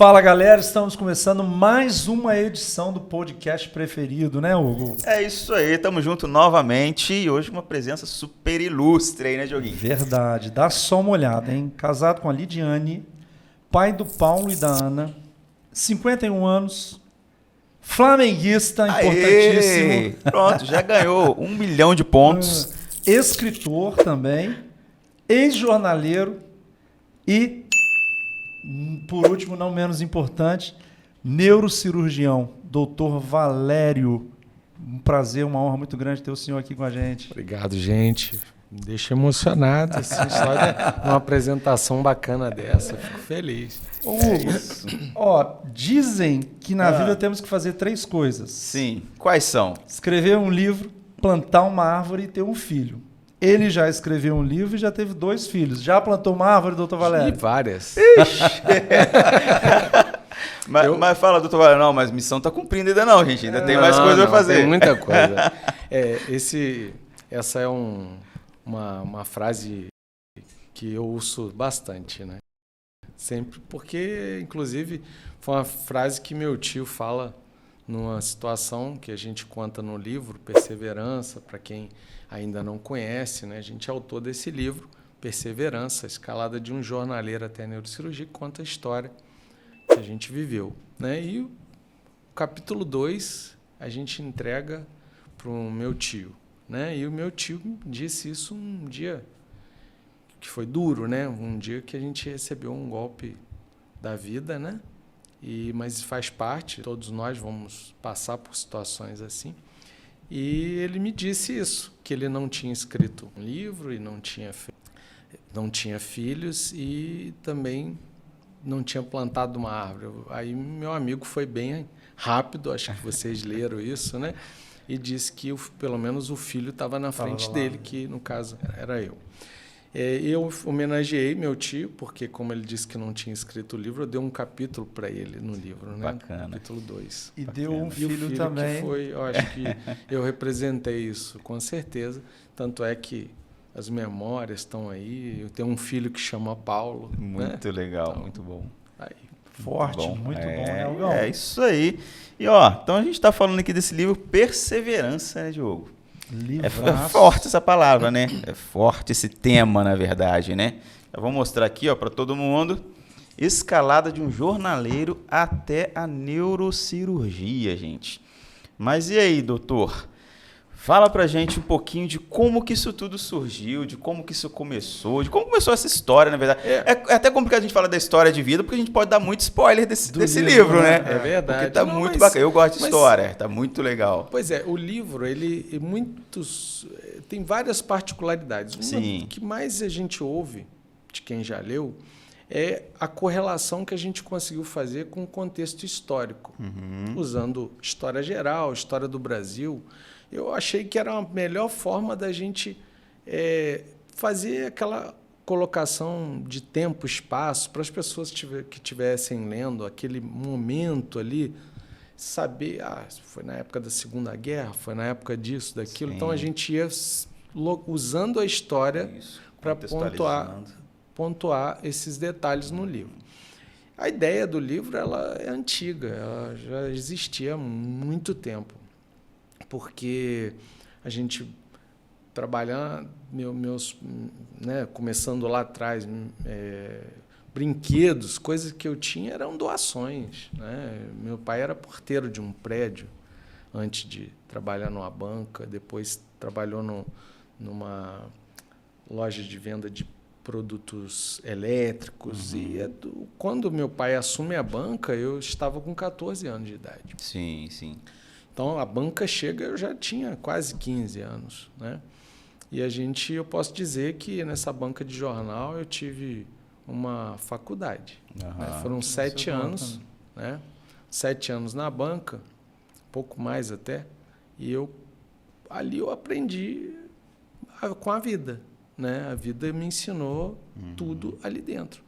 Fala galera, estamos começando mais uma edição do podcast preferido, né, Hugo? É isso aí, estamos juntos novamente e hoje uma presença super ilustre aí, né, Dioguinho? Verdade, dá só uma olhada, hein? Casado com a Lidiane, pai do Paulo e da Ana, 51 anos, flamenguista, importantíssimo. Aê! Pronto, já ganhou 1 milhão de pontos. Escritor também, ex-jornaleiro e, por último, não menos importante, neurocirurgião, doutor Valério. Um prazer, uma honra muito grande ter o senhor aqui com a gente. Obrigado, gente. Me deixa emocionado, assim, só de uma apresentação bacana dessa. Fico feliz. Ó, dizem que na vida temos que fazer 3 coisas. Sim, quais são? Escrever um livro, plantar uma árvore e ter um filho. Ele já escreveu um livro e já teve 2 filhos. Já plantou uma árvore, doutor E Valério? várias. Mas fala, doutor Valério, não, mas missão tá cumprindo ainda não, gente. Ainda tem mais coisa pra fazer. Tem muita coisa. Essa é uma frase que eu uso bastante, né? Sempre, porque, inclusive, foi uma frase que meu tio fala numa situação que a gente conta no livro, Perseverança, para quem ainda não conhece, né? A gente é autor desse livro, Perseverança, a escalada de um jornaleiro até a neurocirurgia, que conta a história que a gente viveu, né? E o capítulo 2 a gente entrega para o meu tio, né? E o meu tio disse isso um dia que foi duro, né? Um dia que a gente recebeu um golpe da vida, né? Mas faz parte, todos nós vamos passar por situações assim. E ele me disse isso, que ele não tinha escrito um livro e não tinha filhos e também não tinha plantado uma árvore. Aí meu amigo foi bem rápido, acho que vocês leram isso, né? E disse que pelo menos o filho estava na frente dele, que no caso era eu. Eu homenageei meu tio, porque como ele disse que não tinha escrito o livro, eu dei um capítulo para ele no livro, né? Bacana. Capítulo 2. E Bacana. deu um filho também. Que foi, eu acho que eu representei isso, com certeza. Tanto é que as memórias estão aí. Eu tenho um filho que chama Paulo. Muito legal, então, muito bom. Aí. Forte, muito bom, né, Hugão? É isso aí. E ó, então a gente tá falando aqui desse livro Perseverança, né, Diogo? É forte essa palavra, né? É forte esse tema, na verdade, né? Eu vou mostrar aqui, ó, para todo mundo. Escalada de um jornaleiro até a neurocirurgia, gente. Mas e aí, doutor? Fala pra gente um pouquinho de como que isso tudo surgiu, de como que isso começou, de como começou essa história, na verdade. É até complicado a gente falar da história de vida, porque a gente pode dar muito spoiler desse livro, né? É verdade. Porque tá muito bacana. Eu gosto de história, tá muito legal. Pois é, o livro, tem várias particularidades. Uma que mais a gente ouve de quem já leu é a correlação que a gente conseguiu fazer com o contexto histórico, usando história geral, história do Brasil. Eu achei que era a melhor forma da gente fazer aquela colocação de tempo, espaço, para as pessoas que estivessem lendo aquele momento ali, saber, foi na época da Segunda Guerra, foi na época disso, daquilo. Sim. Então, a gente ia usando a história para pontuar esses detalhes no livro. A ideia do livro ela é antiga, ela já existia há muito tempo. Porque a gente trabalhando, começando lá atrás, brinquedos, coisas que eu tinha eram doações, né? Meu pai era porteiro de um prédio antes de trabalhar numa banca, depois trabalhou numa loja de venda de produtos elétricos. E quando meu pai assume a banca, eu estava com 14 anos de idade. Sim, sim. Então, a banca chega, eu já tinha quase 15 anos, né? E eu posso dizer que nessa banca de jornal eu tive uma faculdade. Né? Foram 7 anos, né? 7 anos na banca, pouco mais até, e ali eu aprendi com a vida, né? A vida me ensinou tudo ali dentro.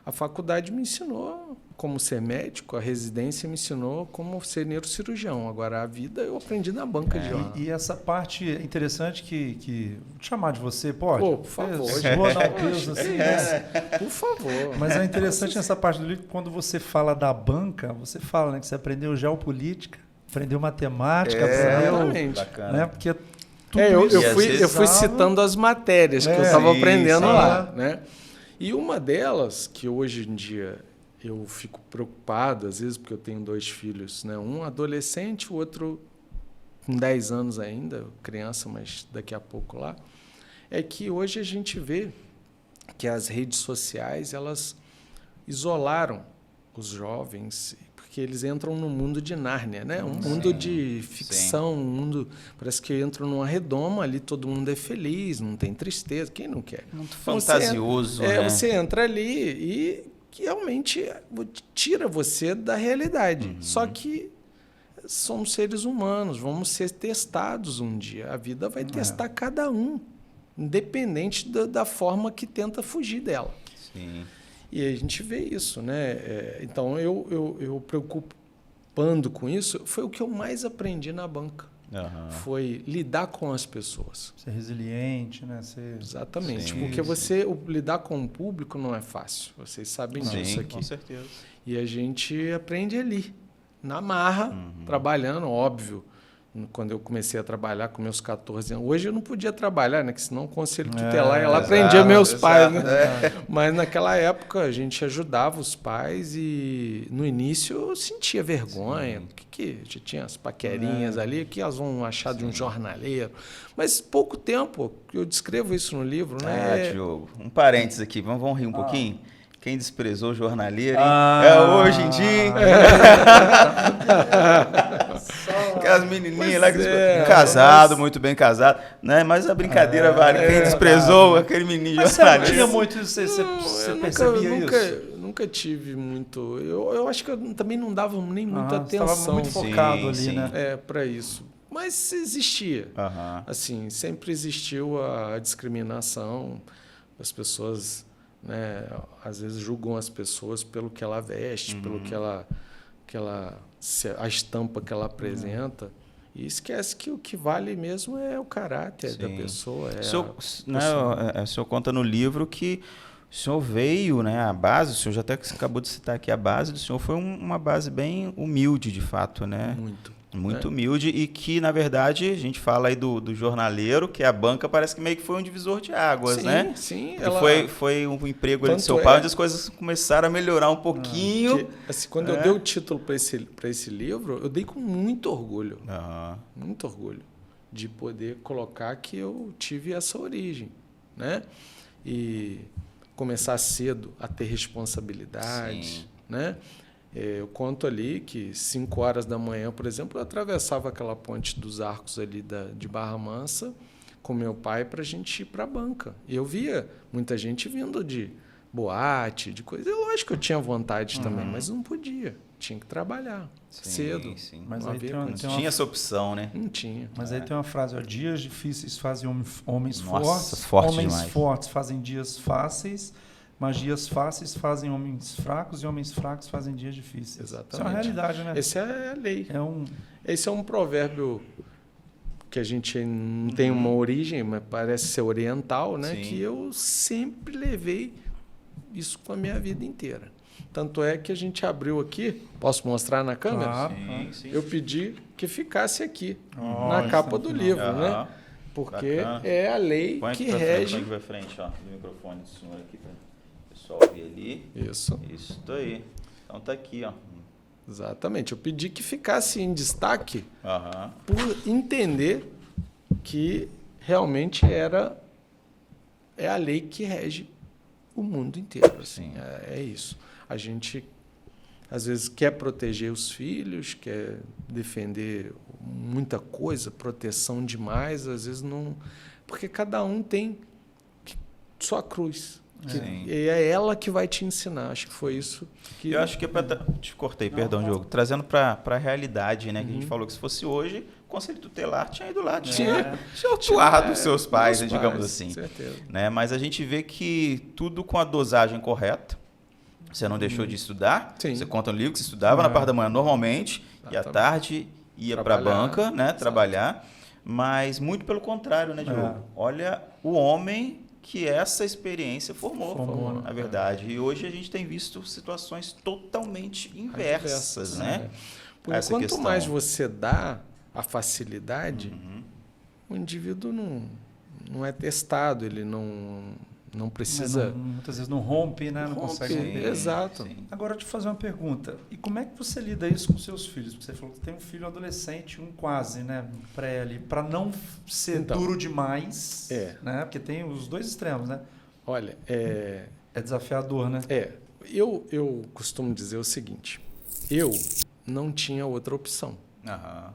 A faculdade me ensinou como ser médico, a residência me ensinou como ser neurocirurgião. Agora, a vida eu aprendi na banca de jornal. E essa parte interessante que... Vou te chamar de você, pode? Pô, por favor. Vou dar um peso assim, né? Por favor. Mas é interessante essa parte do livro, quando você fala da banca, você fala, né, que você aprendeu geopolítica, aprendeu matemática, aprendeu... Exatamente. Né, porque tudo eu fui citando as matérias que eu estava aprendendo lá, né? E uma delas, que hoje em dia eu fico preocupado, às vezes, porque eu tenho 2 filhos, né? Um adolescente, o outro com 10 anos ainda, criança, mas daqui a pouco lá, é que hoje a gente vê que as redes sociais, elas isolaram os jovens, porque eles entram no mundo de Nárnia, né? Um mundo de ficção, um mundo... Parece que entram numa redoma, ali todo mundo é feliz, não tem tristeza, quem não quer? Muito fantasioso, né? Você entra ali e que realmente tira você da realidade. Só que somos seres humanos, vamos ser testados um dia. A vida vai testar cada um, independente da forma que tenta fugir dela. Sim. E a gente vê isso, né? Então, eu preocupando com isso, foi o que eu mais aprendi na banca. Foi lidar com as pessoas. Ser resiliente, né? Exatamente. Sim, porque lidar com o público não é fácil. Vocês sabem disso aqui. Com certeza. E a gente aprende ali, na marra, trabalhando, óbvio. Quando eu comecei a trabalhar com meus 14 anos. Hoje eu não podia trabalhar, né? Que senão o conselho tutelar ela prendia meus pais. Né? Mas naquela época a gente ajudava os pais e no início eu sentia vergonha. Que já tinha as paquerinhas ali, que elas vão achar de um jornaleiro. Mas pouco tempo, eu descrevo isso no livro, né? Diogo, um parênteses aqui, vamos rir um pouquinho? Quem desprezou o jornaleiro, hein? Hoje em dia. Aquelas menininhas lá que casado, muito bem casado, né? Mas a brincadeira vale. Quem desprezou aquele menino jornaleiro. Você tinha muito isso, você percebia isso? Nunca tive muito. Eu acho que eu também não dava nem muita atenção. Estava muito focado ali, né? Para isso. Mas existia. Assim, sempre existiu a discriminação. As pessoas, né, às vezes julgam as pessoas pelo que ela veste, pelo que ela a estampa que ela apresenta, e esquece que o que vale mesmo é o caráter da pessoa. O senhor conta no livro que o senhor veio, né, a base, o senhor já até acabou de citar aqui, a base do senhor foi uma base bem humilde, de fato, né? Muito humilde, e que, na verdade, a gente fala aí do jornaleiro, que a banca parece que meio que foi um divisor de águas, né? Sim, foi um emprego ali do seu pai, onde as coisas começaram a melhorar um pouquinho. Quando eu dei o título para esse livro, eu dei com muito orgulho. Muito orgulho de poder colocar que eu tive essa origem, né? E começar cedo a ter responsabilidade, né? Eu conto ali que 5 horas da manhã, por exemplo, eu atravessava aquela ponte dos Arcos ali de Barra Mansa com meu pai para a gente ir para a banca. E eu via muita gente vindo de boate, de coisa. Lógico que eu tinha vontade também, mas não podia. Tinha que trabalhar cedo. Mas não tinha essa opção, né? Não tinha. Mas aí tem uma frase, ó, dias difíceis fazem homens fortes. Forte homens demais. fortes fazem dias fáceis. Mas dias fáceis fazem homens fracos e homens fracos fazem dias difíceis. Exatamente. Isso é uma realidade, né? Essa é a lei. Esse é um provérbio que a gente não tem uma origem, mas parece ser oriental, né? Que eu sempre levei isso com a minha vida inteira. Tanto é que a gente abriu aqui, posso mostrar na câmera? Sim. Eu pedi que ficasse aqui, na capa do livro, né? Porque é a lei que rege... Põe aqui pra frente, ó, do microfone do senhor aqui, pra pessoal ver ali. Isso aí. Então tá aqui, ó. Exatamente. Eu pedi que ficasse em destaque por entender que realmente é a lei que rege o mundo inteiro. Assim. É isso. A gente, às vezes, quer proteger os filhos, quer defender muita coisa, proteção demais, às vezes não... Porque cada um tem sua cruz. E é ela que vai te ensinar. Acho que foi isso que... Eu acho que é para... Te cortei, perdão, Diogo. Trazendo para a realidade, né? Que a gente falou que se fosse hoje, o Conselho Tutelar tinha ido lá. Tinha autuado os seus pais, digamos assim. Certeza. Né? Mas a gente vê que tudo com a dosagem correta, Você não deixou de estudar? Sim. Você conta no livro que você estudava na parte da manhã normalmente e à Exatamente. tarde ia para a Trabalhar, banca, né, exato. trabalhar, mas muito pelo contrário, né, Diogo? Olha o homem que essa experiência formou, na verdade. E hoje a gente tem visto situações totalmente inversas, né? Por Essa quanto questão. mais você dá a facilidade, o indivíduo não é testado, ele não precisa... Muitas vezes não rompe, né? Não Rompe, consegue romper. exato. Sim. Agora, deixa eu te fazer uma pergunta. E como é que você lida isso com seus filhos? Porque você falou que tem um filho adolescente, um quase, né? Pré ali. Para não ser Então, duro demais, é. né? Porque tem os dois extremos, né? Olha, É desafiador, né? eu costumo dizer o seguinte, eu não tinha outra opção. Aham.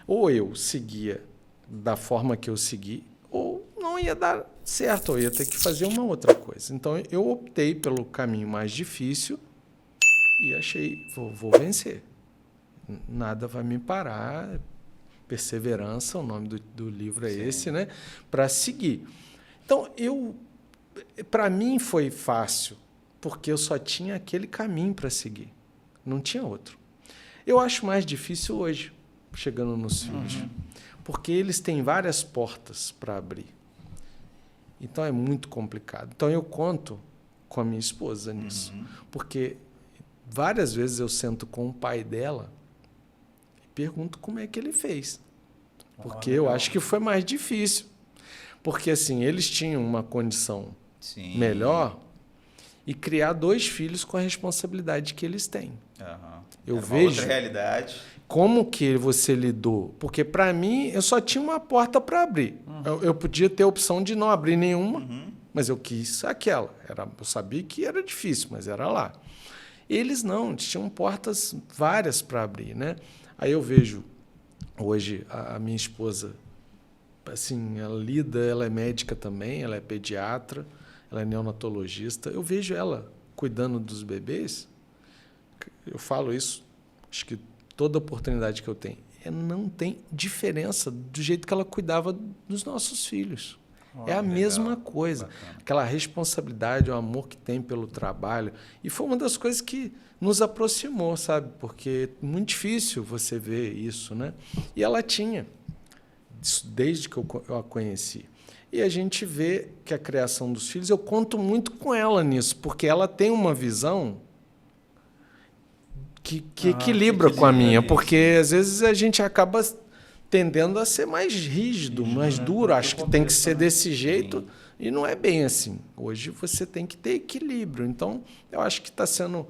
Ou eu seguia da forma que eu segui, ou não ia dar certo, eu ia ter que fazer uma outra coisa. Então, eu optei pelo caminho mais difícil e achei, vou vencer. Nada vai me parar. Perseverança, o nome do livro é esse, né? Para seguir. Então, para mim foi fácil, porque eu só tinha aquele caminho para seguir. Não tinha outro. Eu acho mais difícil hoje, chegando nos filhos, porque eles têm várias portas para abrir. Então é muito complicado. Então eu conto com a minha esposa nisso, porque várias vezes eu sento com o pai dela e pergunto como é que ele fez, porque eu acho que foi mais difícil, porque assim eles tinham uma condição Sim. melhor e criar 2 filhos com a responsabilidade que eles têm. Aham. Eu Era uma vejo outra realidade. como que você lidou? Porque, para mim, eu só tinha uma porta para abrir. Eu podia ter a opção de não abrir nenhuma, mas eu quis aquela. Eu sabia que era difícil, mas era lá. Eles não, eles tinham portas várias para abrir, né? Aí eu vejo, hoje, a minha esposa, assim, ela é médica também, ela é pediatra, ela é neonatologista. Eu vejo ela cuidando dos bebês. Eu falo isso, acho que toda oportunidade que eu tenho. Não tem diferença do jeito que ela cuidava dos nossos filhos. É a mesma coisa. Bacana. Aquela responsabilidade, o amor que tem pelo trabalho. E foi uma das coisas que nos aproximou, sabe? Porque é muito difícil você ver isso, né? E ela tinha, desde que eu a conheci. E a gente vê que a criação dos filhos, eu conto muito com ela nisso, porque ela tem uma visão que equilibra com a minha, porque às vezes a gente acaba tendendo a ser mais rígido, mais duro, acho que tem que ser desse jeito, e não é bem assim. Hoje você tem que ter equilíbrio. Então, eu acho que está sendo,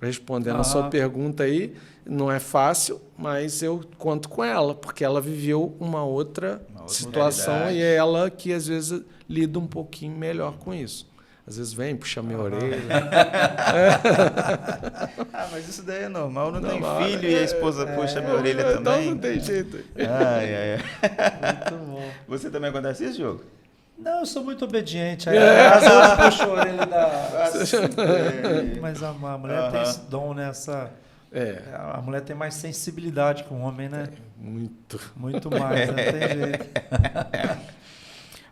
respondendo a sua pergunta aí, não é fácil, mas eu conto com ela, porque ela viveu uma outra situação realidade. e é ela que às vezes lida um pouquinho melhor com isso. Às vezes vem, puxa minha orelha. Mas isso daí é normal, não tem Normal, filho e a esposa puxa minha orelha Então também. não tem jeito. Ai. Muito bom. Você também acontece isso, Diogo? Não, eu sou muito obediente. Às vezes eu puxo a orelha da... Mas a mulher tem esse dom, né? A mulher tem mais sensibilidade que o homem, né? Muito. Muito mais, né? Não tem jeito.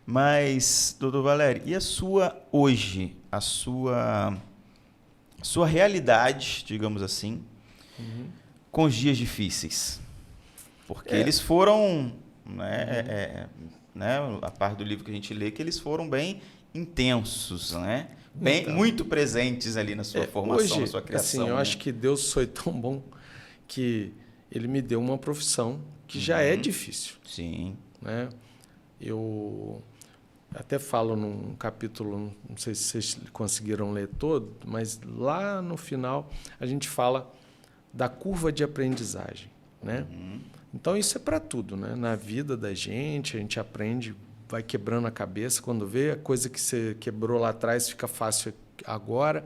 Mas, doutor Valério, e a sua hoje, a sua realidade, digamos assim, com os dias difíceis? Porque eles foram, a parte do livro que a gente lê, que eles foram bem intensos, né? Muito presentes ali na sua formação, hoje, na sua criação. Assim, eu acho que Deus foi tão bom que Ele me deu uma profissão que já é difícil. Sim. Né? Eu até falo num capítulo, não sei se vocês conseguiram ler todo, mas lá no final a gente fala da curva de aprendizagem, né? Então isso é para tudo, né? Na vida da gente, a gente aprende, vai quebrando a cabeça, quando vê a coisa que você quebrou lá atrás fica fácil agora.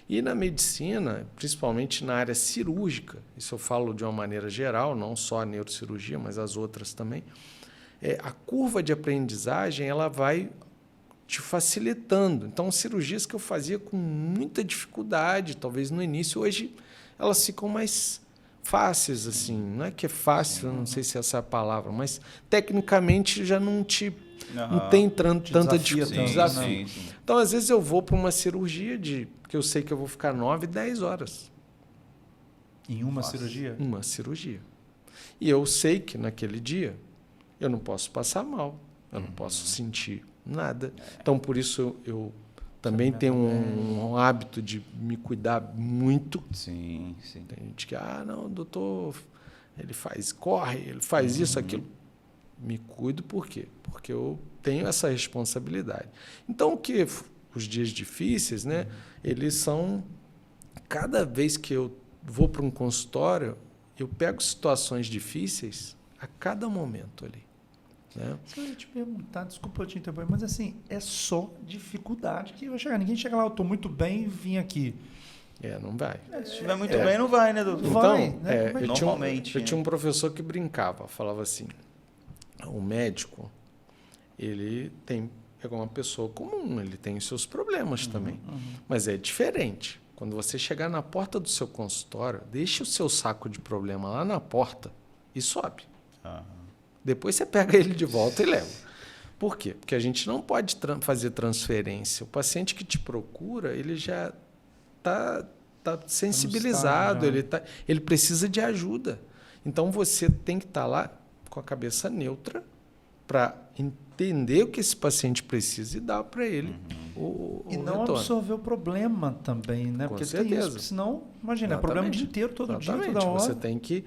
E na medicina, principalmente na área cirúrgica, isso eu falo de uma maneira geral, não só a neurocirurgia, mas as outras também, a curva de aprendizagem ela vai te facilitando. Então, cirurgias que eu fazia com muita dificuldade, talvez no início, hoje elas ficam mais fáceis, assim. Não é que é fácil, eu não sei se essa é a palavra, mas tecnicamente já não tem tanta desafio. Sim. Então, às vezes, eu vou para uma cirurgia que eu sei que eu vou ficar 9, 10 horas. Em uma cirurgia? Uma cirurgia. E eu sei que naquele dia eu não posso passar mal, eu não posso sentir nada. Então, por isso, eu também tenho um hábito de me cuidar muito. Sim. Tem gente que, não, o doutor, ele corre, ele faz isso, aquilo. Me cuido por quê? Porque eu tenho essa responsabilidade. Então, os dias difíceis, né, eles são... Cada vez que eu vou para um consultório, eu pego situações difíceis a cada momento ali. Né? Se eu ia te perguntar, desculpa eu te interromper, mas assim, é só dificuldade que vai chegar. Ninguém chega lá, eu estou muito bem e vim aqui. Não vai. Se estiver muito bem, não vai, né, doutor? Então, normalmente. Eu tinha um professor que brincava, falava assim, o médico, ele é uma pessoa comum, ele tem os seus problemas também, mas é diferente. Quando você chegar na porta do seu consultório, deixe o seu saco de problema lá na porta e sobe. Depois você pega ele de volta e leva. Por quê? Porque a gente não pode fazer transferência. O paciente que te procura, ele já está sensibilizado, ele precisa de ajuda. Então, você tem que estar lá com a cabeça neutra para entender o que esse paciente precisa e dar para ele o não retorno. absorver o problema também, né? Com porque certeza. tem isso, porque senão, imagina, é problema o dia inteiro, todo dia, toda hora. Você tem que...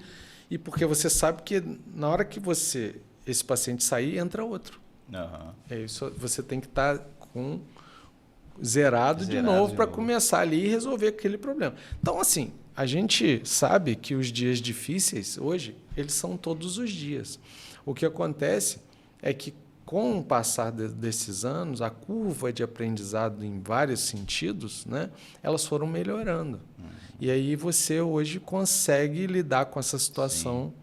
E porque você sabe que na hora que esse paciente sair, entra outro. É isso, você tem que estar zerado de novo para começar ali e resolver aquele problema. Então, assim, a gente sabe que os dias difíceis hoje, eles são todos os dias. O que acontece é que, com o passar desses anos, a curva de aprendizado em vários sentidos, né, elas foram melhorando. E aí você hoje consegue lidar com essa situação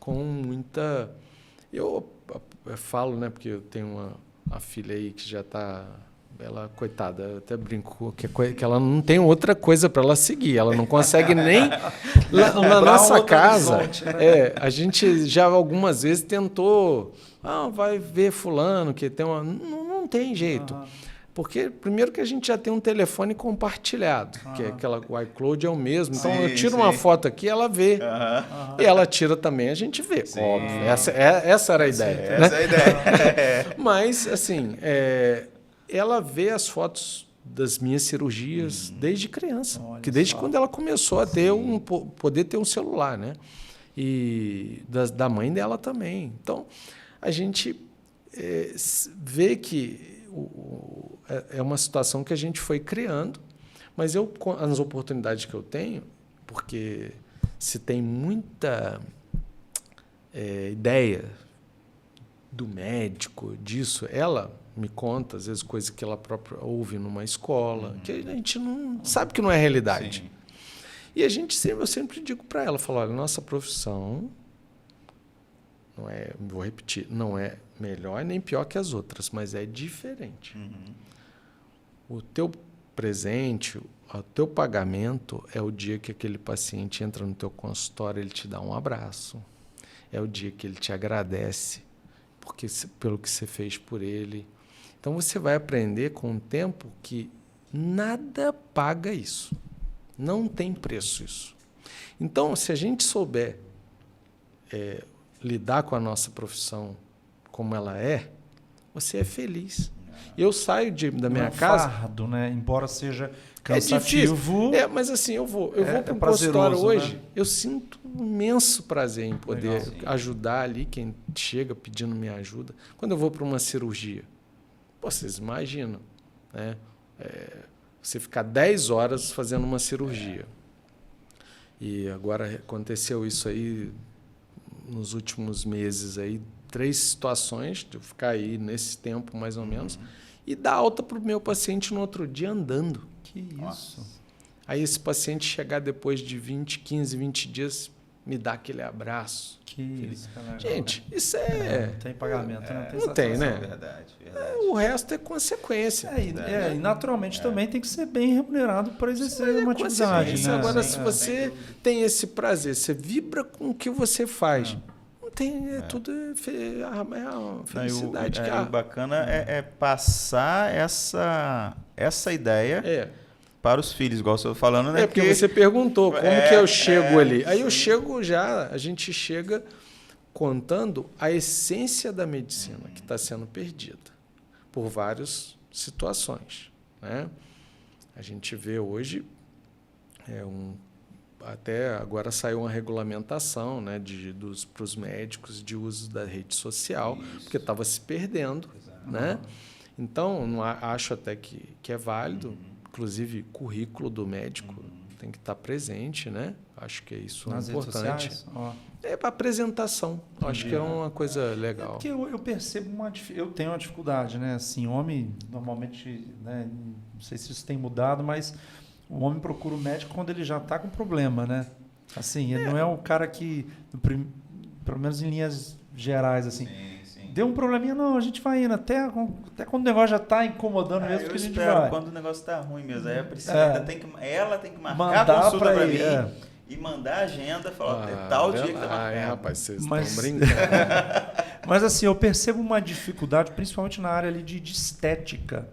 com muita... Eu falo, né, porque eu tenho uma filha aí que já está... Ela, coitada, eu até brinco que ela não tem outra coisa para ela seguir. Ela não consegue nem... na nossa casa, né? A gente já algumas vezes tentou... vai ver fulano que tem uma... Não tem jeito. Porque, primeiro, que a gente já tem um telefone compartilhado, que é o iCloud é o mesmo. Então, eu tiro uma foto aqui, ela vê. E ela tira também, a gente vê. Óbvio. Essa era a ideia. Essa é a ideia. Mas, assim, ela vê as fotos das minhas cirurgias desde criança. Desde quando ela começou a ter poder ter um celular, né? E da mãe dela também. Então, a gente vê que é uma situação que a gente foi criando, mas as oportunidades que eu tenho, porque se tem muita ideia do médico, disso, ela me conta, às vezes, coisas que ela própria ouve numa escola, que a gente não sabe que não é realidade. Sim. E eu sempre digo para ela, falo, olha, nossa profissão não é, vou repetir, não é melhor nem pior que as outras, mas é diferente. O teu presente, o teu pagamento é o dia que aquele paciente entra no teu consultório, ele te dá um abraço. É o dia que ele te agradece pelo que você fez por ele. Então, você vai aprender com o tempo que nada paga isso. Não tem preço isso. Então, se a gente souber lidar com a nossa profissão como ela é, você é feliz. Eu saio da minha casa... fardo, né? Embora seja cansativo... mas assim, eu vou para um consultório hoje, né? Eu sinto um imenso prazer em poder ajudar ali quem chega pedindo minha ajuda. Quando eu vou para uma cirurgia, vocês imaginam, né? Você ficar 10 horas fazendo uma cirurgia. E agora aconteceu isso aí nos últimos meses, aí, 3 situações de eu ficar aí nesse tempo, mais ou menos, e dar alta para o meu paciente no outro dia andando. Que isso? Aí esse paciente chegar depois de 15, 20 dias me dá aquele abraço. Que isso, cara. Gente, isso não tem pagamento, não tem, né? Verdade. O resto é consequência. E naturalmente também tem que ser bem remunerado para exercer uma atividade. Né? Agora, se você tem esse prazer, você vibra com o que você faz. Não tem, tudo é a felicidade. O bacana é passar essa ideia para os filhos, igual você está falando, né? Porque você perguntou como que eu chego ali. Aí eu chego a gente chega contando a essência da medicina que está sendo perdida por várias situações, né? A gente vê hoje, até agora saiu uma regulamentação, né, para os médicos de uso da rede social, porque estava se perdendo, né? Então, acho até que é válido. Inclusive, currículo do médico tem que estar presente, né? Acho que isso é importante. Para apresentação. Acho que é uma coisa legal. Porque eu percebo eu tenho uma dificuldade, né? Assim, homem, normalmente, né? Não sei se isso tem mudado, mas o homem procura o médico quando ele já está com problema, né? Assim, ele não é o cara que, pelo menos em linhas gerais, assim... Deu um probleminha, não, a gente vai indo, até quando o negócio já está incomodando mesmo, que a gente vai. Quando o negócio está ruim mesmo, aí a Priscila ela tem que marcar a consulta para mim e mandar a agenda, falar, tal dia que tá marcado. Rapaz, vocês estão brincando. Mas assim, eu percebo uma dificuldade, principalmente na área ali de estética.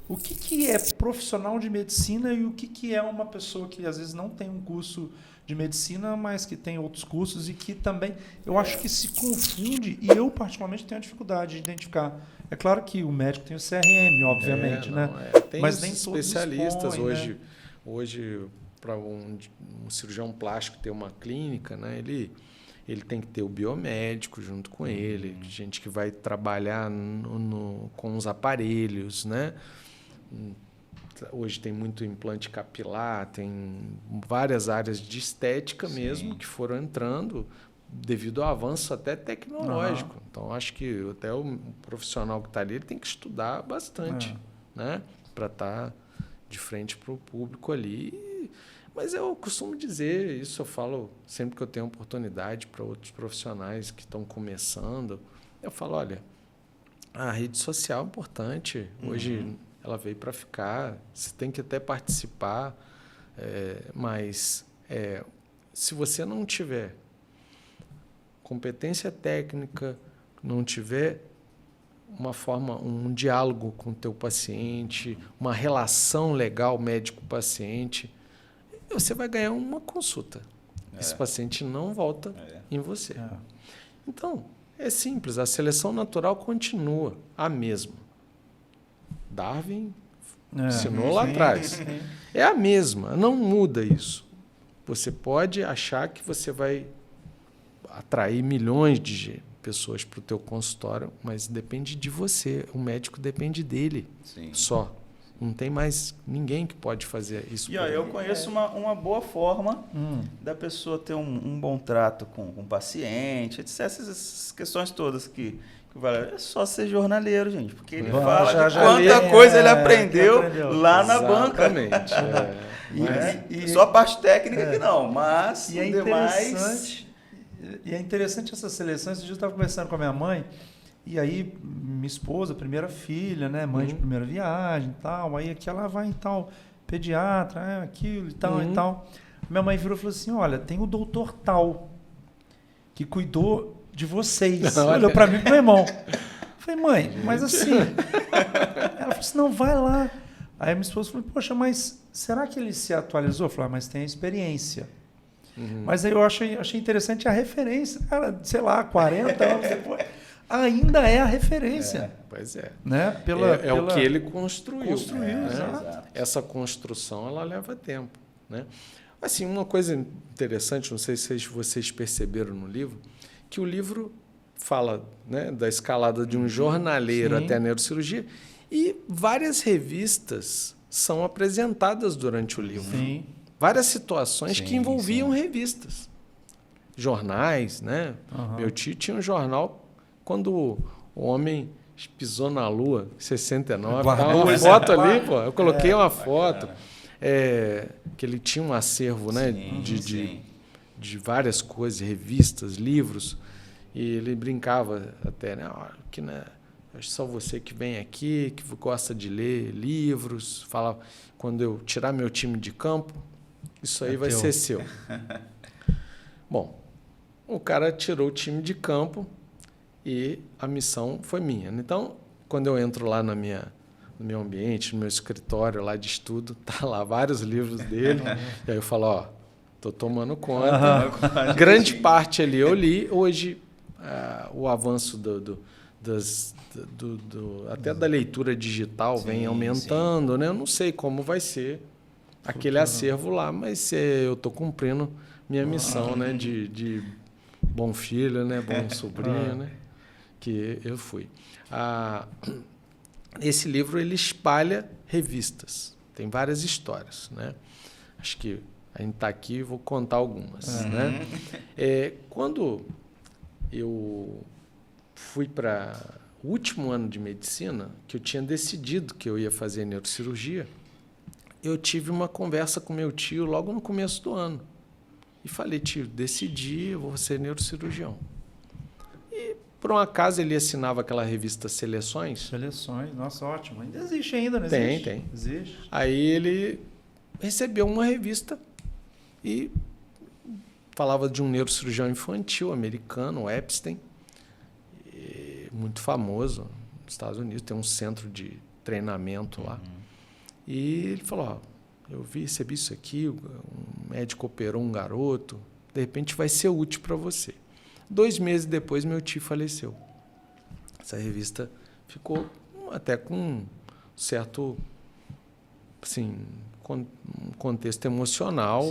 O que é profissional de medicina e o que é uma pessoa que às vezes não tem um curso de medicina, mas que tem outros cursos e que também, eu acho que se confunde, e eu particularmente tenho a dificuldade de identificar. É claro que o médico tem o CRM, obviamente, né? Tem mas nem especialistas todos dispõem, hoje para um cirurgião plástico ter uma clínica, né? Ele tem que ter o biomédico junto com ele, gente que vai trabalhar com os aparelhos, né? Hoje tem muito implante capilar, tem várias áreas de estética mesmo que foram entrando devido ao avanço até tecnológico. Então, acho que até o profissional que está ali ele tem que estudar bastante, né? Para estar de frente para o público ali. Mas eu costumo dizer, isso eu falo sempre que eu tenho oportunidade para outros profissionais que estão começando, eu falo, olha, a rede social é importante. Hoje ela veio para ficar, você tem que até participar, mas se você não tiver competência técnica, não tiver um diálogo com o teu paciente, uma relação legal médico-paciente, você vai ganhar uma consulta. Esse paciente não volta em você. Então, é simples, a seleção natural continua a mesma. Darwin ensinou lá atrás. É a mesma, não muda isso. Você pode achar que você vai atrair milhões de pessoas para o teu consultório, mas depende de você. O médico depende dele só. Não tem mais ninguém que pode fazer isso. E eu conheço uma boa forma da pessoa ter um bom trato com o paciente, etc. Essas questões todas que é só ser jornaleiro, gente, porque ele fala quanta coisa ele aprendeu lá na banca. Exatamente. E só a parte técnica que não, mas e demais... E é interessante essa seleção. Esse dia eu estava conversando com a minha mãe, e aí minha esposa, primeira filha, né, mãe de primeira viagem e tal, aí aqui ela vai em tal pediatra, aquilo e tal e tal. Minha mãe virou e falou assim, olha, tem o doutor tal, que cuidou de vocês. Olhou para mim e pro meu irmão. Eu falei, mãe, mas assim... Ela falou assim, não, vai lá. Aí minha esposa falou, poxa, mas será que ele se atualizou? Eu falei, mas tem a experiência. Mas aí eu achei interessante a referência. Cara, sei lá, 40 anos depois, ainda é a referência. Pois é. Né? O que ele construiu. Exato. Essa construção, ela leva tempo. Né? Assim, uma coisa interessante, não sei se vocês perceberam no livro, que o livro fala, né, da escalada de um jornaleiro até a neurocirurgia, e várias revistas são apresentadas durante o livro. Sim. Várias situações que envolviam revistas. Jornais, né? Meu tio tinha um jornal quando o homem pisou na Lua, em 69. Tá uma foto ali, pô. Eu coloquei uma foto. Que ele tinha um acervo, né? de várias coisas, revistas, livros, e ele brincava até, né? Que, né? Acho só você que vem aqui, que gosta de ler livros, fala, quando eu tirar meu time de campo, isso aí vai ser seu. Bom, o cara tirou o time de campo e a missão foi minha. Então, quando eu entro lá no meu ambiente, no meu escritório lá de estudo, tá lá vários livros dele, e aí eu falo, ó, tô tomando conta. Grande parte ali eu li. Hoje, o avanço até da leitura digital vem aumentando, né? Eu não sei como vai ser aquele acervo lá, mas eu estou cumprindo minha missão, né? De bom filho, né? Bom sobrinho, né? Que eu fui. Esse livro ele espalha revistas, tem várias histórias, né? Acho que a gente está aqui e vou contar algumas, né? Quando eu fui para o último ano de medicina, que eu tinha decidido que eu ia fazer neurocirurgia, eu tive uma conversa com meu tio logo no começo do ano. E falei, tio, decidi, eu vou ser neurocirurgião. E, por um acaso, ele assinava aquela revista Seleções. Seleções, nossa, ótimo. Ainda existe ainda, não existe? Tem. Existe. Aí ele recebeu uma revista e falava de um neurocirurgião infantil americano, o Epstein, muito famoso nos Estados Unidos, tem um centro de treinamento lá. E ele falou, eu recebi isso aqui, um médico operou um garoto, de repente vai ser útil para você. 2 meses depois, meu tio faleceu. Essa revista ficou até com um certo, assim, um contexto emocional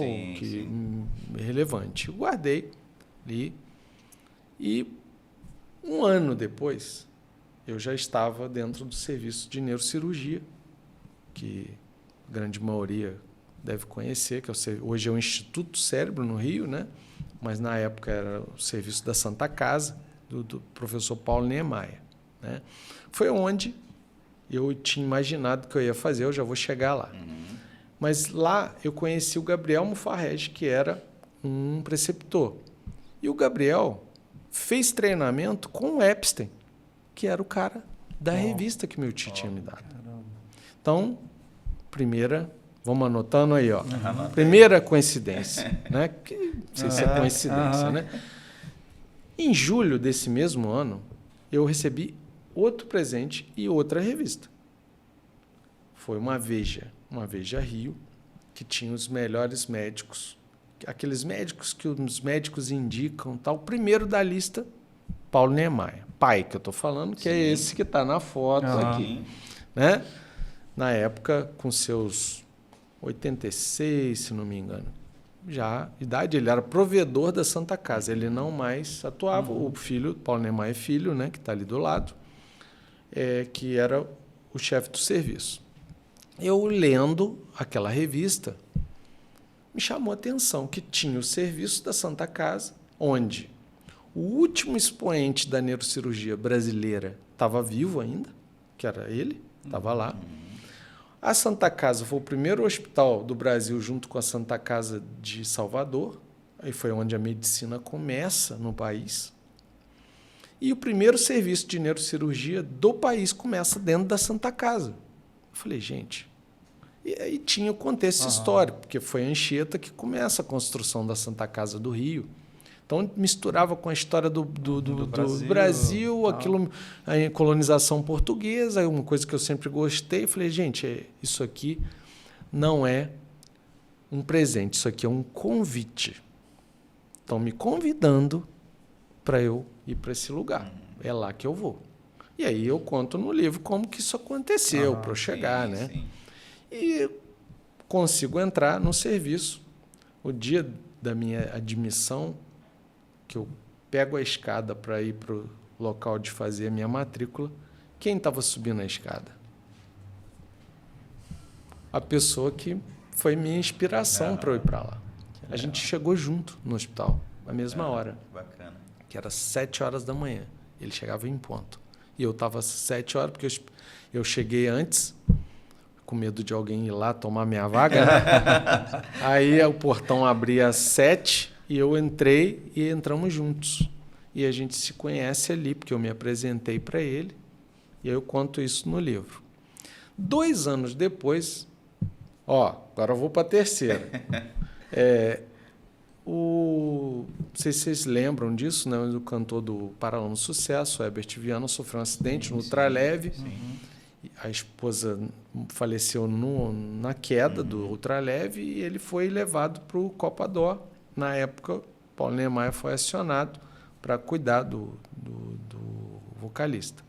relevante. Eu guardei, li, e 1 ano depois, eu já estava dentro do serviço de neurocirurgia, que a grande maioria deve conhecer, que hoje é o Instituto Cérebro, no Rio, né? Mas na época era o serviço da Santa Casa, do professor Paulo Niemeyer, né? Foi onde eu tinha imaginado que eu ia fazer, eu já vou chegar lá. Mas lá eu conheci o Gabriel Mufarrege, que era um preceptor. E o Gabriel fez treinamento com o Epstein, que era o cara da revista que meu tio tinha me dado. Caramba. Então, vamos anotando aí, ó. Primeira coincidência, né? Que não sei se é coincidência, né? Em julho desse mesmo ano, eu recebi outro presente e outra revista. Foi uma Veja Rio, que tinha os melhores médicos, aqueles médicos que os médicos indicam, tal. O primeiro da lista, Paulo Niemeyer. Pai, que eu estou falando, que é esse que está na foto aqui. Né? Na época, com seus 86, se não me engano. Já, idade, ele era provedor da Santa Casa. Ele não mais atuava. O filho, Paulo Niemeyer filho, né, que está ali do lado, que era o chefe do serviço. Eu, lendo aquela revista, me chamou a atenção que tinha o serviço da Santa Casa, onde o último expoente da neurocirurgia brasileira estava vivo ainda, que era ele, estava lá. A Santa Casa foi o primeiro hospital do Brasil junto com a Santa Casa de Salvador, aí foi onde a medicina começa no país. E o primeiro serviço de neurocirurgia do país começa dentro da Santa Casa. Eu falei, gente... E aí tinha o contexto histórico, porque foi a Anchieta que começa a construção da Santa Casa do Rio. Então, misturava com a história do Brasil, aquilo, a colonização portuguesa, uma coisa que eu sempre gostei. Falei, gente, isso aqui não é um presente, isso aqui é um convite. Estão me convidando para eu ir para esse lugar. É lá que eu vou. E aí eu conto no livro como que isso aconteceu para eu chegar, né? Sim. E consigo entrar no serviço. O dia da minha admissão, que eu pego a escada para ir para o local de fazer a minha matrícula, quem estava subindo a escada? A pessoa que foi minha inspiração para eu ir para lá. A gente chegou junto no hospital, na mesma hora. Bacana. Que era 7 horas da manhã. Ele chegava em ponto. E eu estava às 7 horas, porque eu cheguei antes... com medo de alguém ir lá tomar minha vaga. Né? Aí o portão abria às 7 E eu entrei e entramos juntos. E a gente se conhece ali, porque eu me apresentei para ele. E eu conto isso no livro. 2 anos depois, agora eu vou para a terceira. Não sei se vocês lembram disso, né? O cantor do Paralamas do Sucesso, Herbert Viana, sofreu um acidente no ultraleve. A esposa faleceu na queda do ultraleve e ele foi levado para o Copa-Dó. Na época, Paulo Niemeyer foi acionado para cuidar do vocalista.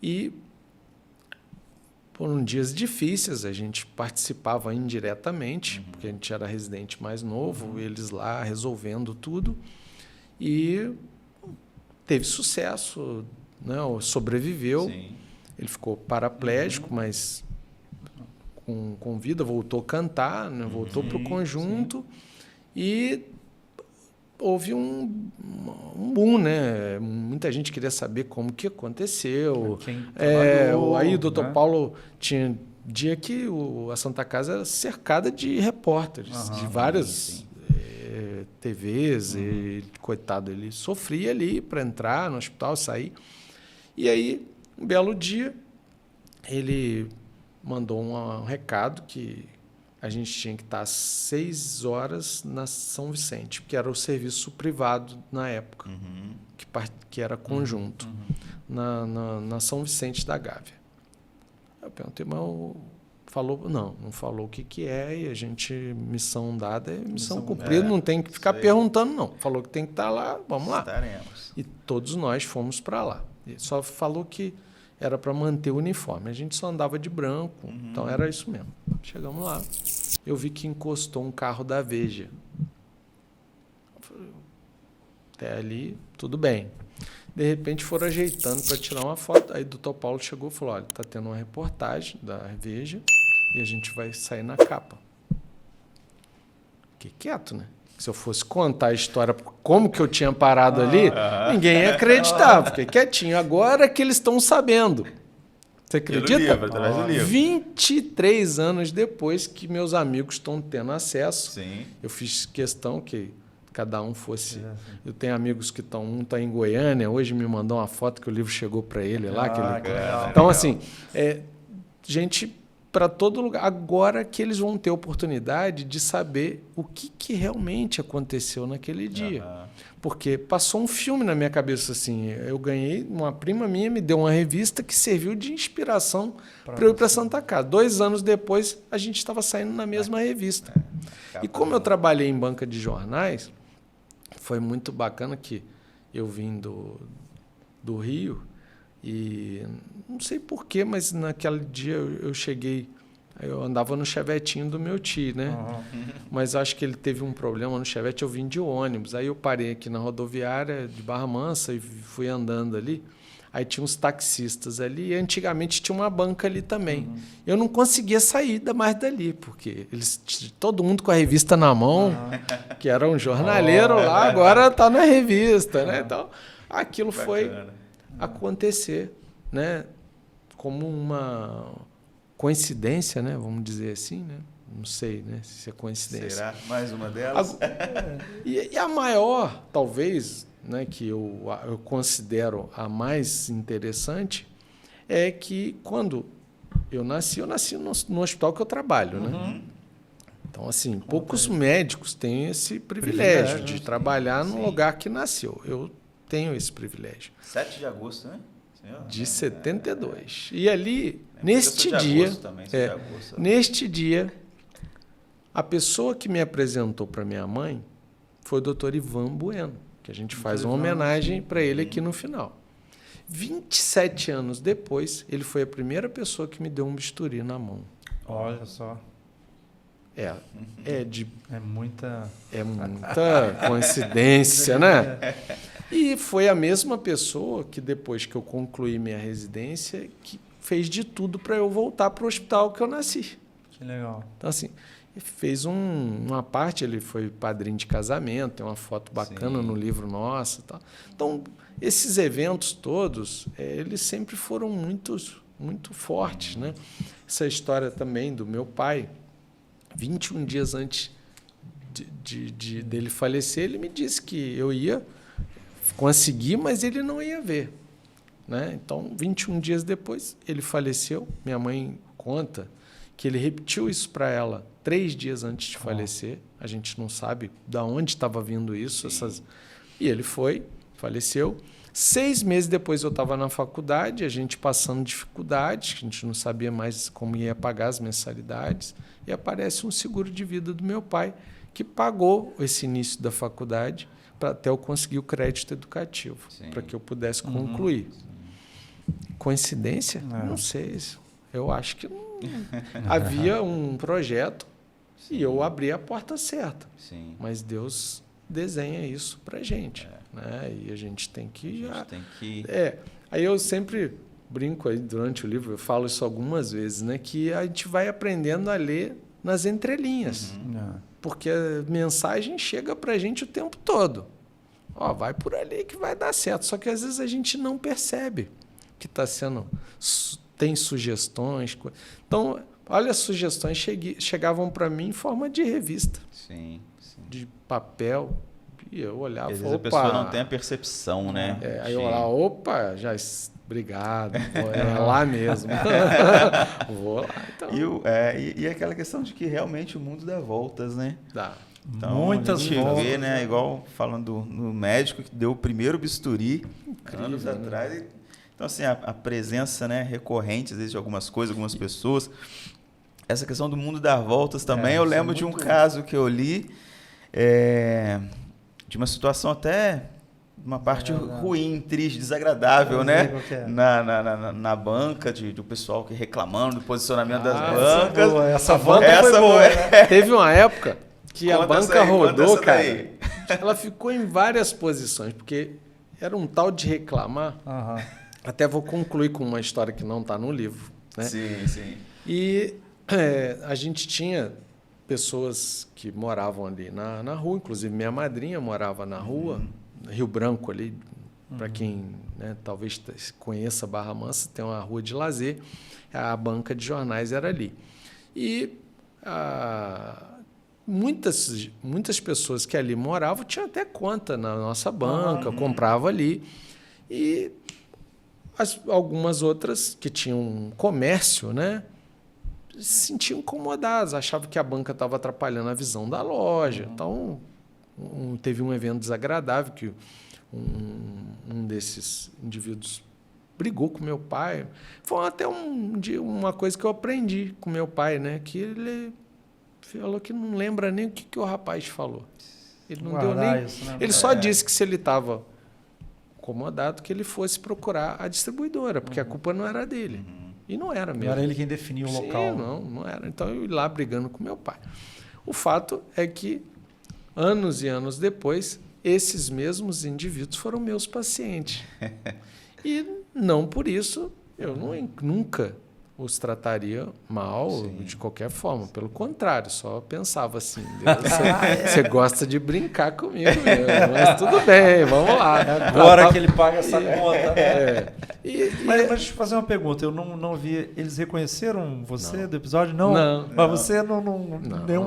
E foram dias difíceis, a gente participava indiretamente, porque a gente era residente mais novo, eles lá resolvendo tudo. E teve sucesso, né? Sobreviveu. Sim. Ele ficou paraplégico, mas com vida, voltou a cantar, né? Voltou para o conjunto. E houve um boom, né? Muita gente queria saber como que aconteceu. Aí o Dr. Paulo tinha dia que a Santa Casa era cercada de repórteres, de várias TVs. E, coitado, ele sofria ali para entrar no hospital, sair. E aí, um belo dia, ele mandou um recado que a gente tinha que estar às 6 horas na São Vicente, que era o serviço privado na época, que era conjunto, na São Vicente da Gávea. Eu perguntei, mas não falou o que é, e a gente, missão dada é missão cumprida, não tem que ficar perguntando, não. Falou que tem que estar lá, vamos lá. Estaremos. E todos nós fomos para lá. Ele só falou que era para manter o uniforme. A gente só andava de branco, então era isso mesmo. Chegamos lá, eu vi que encostou um carro da Veja. Até ali, tudo bem. De repente foram ajeitando para tirar uma foto. Aí o Dr. Paulo chegou e falou, olha, está tendo uma reportagem da Veja e a gente vai sair na capa. Fiquei quieto, né? Se eu fosse contar a história, como que eu tinha parado ali, ninguém ia acreditar. Fiquei quietinho. Agora que eles estão sabendo. Você acredita? Através do livro. 23 anos depois que meus amigos estão tendo acesso, Sim. eu fiz questão que cada um fosse... Eu tenho amigos que um está em Goiânia, hoje me mandou uma foto que o livro chegou para ele lá. Então, assim, gente para todo lugar. Agora que eles vão ter oportunidade de saber o que realmente aconteceu naquele dia. Porque passou um filme na minha cabeça assim. Eu ganhei, uma prima minha me deu uma revista que serviu de inspiração para eu ir para Santa Casa. 2 anos depois, a gente estava saindo na mesma revista. E como eu trabalhei em banca de jornais, foi muito bacana que eu vim do Rio. E não sei porquê, mas naquele dia eu cheguei, eu andava no chevetinho do meu tio, né? Mas acho que ele teve um problema no chevette, eu vim de ônibus. Aí eu parei aqui na rodoviária de Barra Mansa e fui andando ali. Aí tinha uns taxistas ali e antigamente tinha uma banca ali também. Eu não conseguia sair mais dali, porque todo mundo com a revista na mão, que era um jornaleiro lá, agora está na revista, né? Então, aquilo foi acontecer, né? Como uma coincidência, né? Vamos dizer assim, né? Não sei, né? Se é coincidência. Será mais uma delas? E a maior, talvez, né? Que eu considero a mais interessante, é que quando eu nasci no hospital que eu trabalho, né? Então, assim, poucos médicos têm esse privilégio de trabalhar no lugar que nasceu. Eu tenho esse privilégio. 7 de agosto, né? Senhor? De 72. E ali, neste dia, neste dia, a pessoa que me apresentou para minha mãe foi o Dr. Ivan Bueno, que a gente faz uma homenagem para ele aqui no final. 27 anos depois, ele foi a primeira pessoa que me deu um bisturi na mão. Olha só. É muita coincidência, né? E foi a mesma pessoa que, depois que eu concluí minha residência, que fez de tudo para eu voltar para o hospital que eu nasci. Que legal. Então, assim, ele fez uma parte, ele foi padrinho de casamento, tem uma foto bacana no livro nosso. Tal. Então, esses eventos todos, eles sempre foram muito fortes, né? Essa história também do meu pai, 21 dias antes dele falecer, ele me disse que eu ia conseguir, mas ele não ia ver. Né? Então, 21 dias depois, ele faleceu. Minha mãe conta que ele repetiu isso para ela 3 dias antes de falecer. A gente não sabe de onde estava vindo isso. E ele faleceu. 6 meses depois eu estava na faculdade, a gente passando dificuldades, a gente não sabia mais como ia pagar as mensalidades, e aparece um seguro de vida do meu pai, que pagou esse início da faculdade até eu conseguir o crédito educativo, para que eu pudesse concluir. Coincidência? Não sei. Eu acho que não. Havia um projeto e eu abri a porta certa. Mas Deus desenha isso para a gente. Né? E a gente tem que... Aí eu sempre brinco aí durante o livro, eu falo isso algumas vezes, né? Que a gente vai aprendendo a ler nas entrelinhas. Porque a mensagem chega para a gente o tempo todo. Ó, vai por ali que vai dar certo. Só que às vezes a gente não percebe que está sendo... Tem sugestões. Então, olha, as sugestões chegavam para mim em forma de revista. De papel. E eu olhava e às vezes a pessoa não tem a percepção, né? Aí eu olhava, obrigado, é lá mesmo. Vou lá. Então. E aquela questão de que realmente o mundo dá voltas, né? Dá. Então, Muitas a gente voltas, vê, né? Igual falando no médico que deu o primeiro bisturi anos atrás. Então, assim, a presença, né, recorrente, às vezes, de algumas coisas, algumas pessoas. Essa questão do mundo dar voltas também. Eu lembro de um caso que eu li, de uma situação até, uma parte ruim, triste, desagradável, né? Na banca, do pessoal que reclamando do posicionamento das bancas. Essa banca foi boa, né? Teve uma época que a banca rodou, cara. Ela ficou em várias posições, porque era um tal de reclamar. Até vou concluir com uma história que não está no livro. Né? Sim. E a gente tinha pessoas que moravam ali na rua, inclusive minha madrinha morava na rua, Rio Branco ali, para quem, né, talvez conheça Barra Mansa, tem uma rua de lazer, a banca de jornais era ali. E muitas pessoas que ali moravam tinham até conta na nossa banca, compravam ali. E algumas outras que tinham comércio, né, se sentiam incomodadas, achavam que a banca estava atrapalhando a visão da loja. Então, teve um evento desagradável que um desses indivíduos brigou com meu pai. Foi até uma coisa que eu aprendi com meu pai, né, que ele falou que não lembra nem o que o rapaz falou. Ele não deu nem... Isso, né? Ele só disse que se ele estava incomodado, que ele fosse procurar a distribuidora, porque a culpa não era dele. E não era mesmo. Não era ele quem definia o local. Não era. Então, eu ia lá brigando com meu pai. O fato é que, anos e anos depois, esses mesmos indivíduos foram meus pacientes. E não por isso eu nunca os trataria mal de qualquer forma. Pelo contrário, só pensava assim, você gosta de brincar comigo mesmo, mas tudo bem, vamos lá. Agora que ele paga essa conta. Mas deixa eu fazer uma pergunta, eu não vi, eles reconheceram você do episódio? Não. Mas você não deu...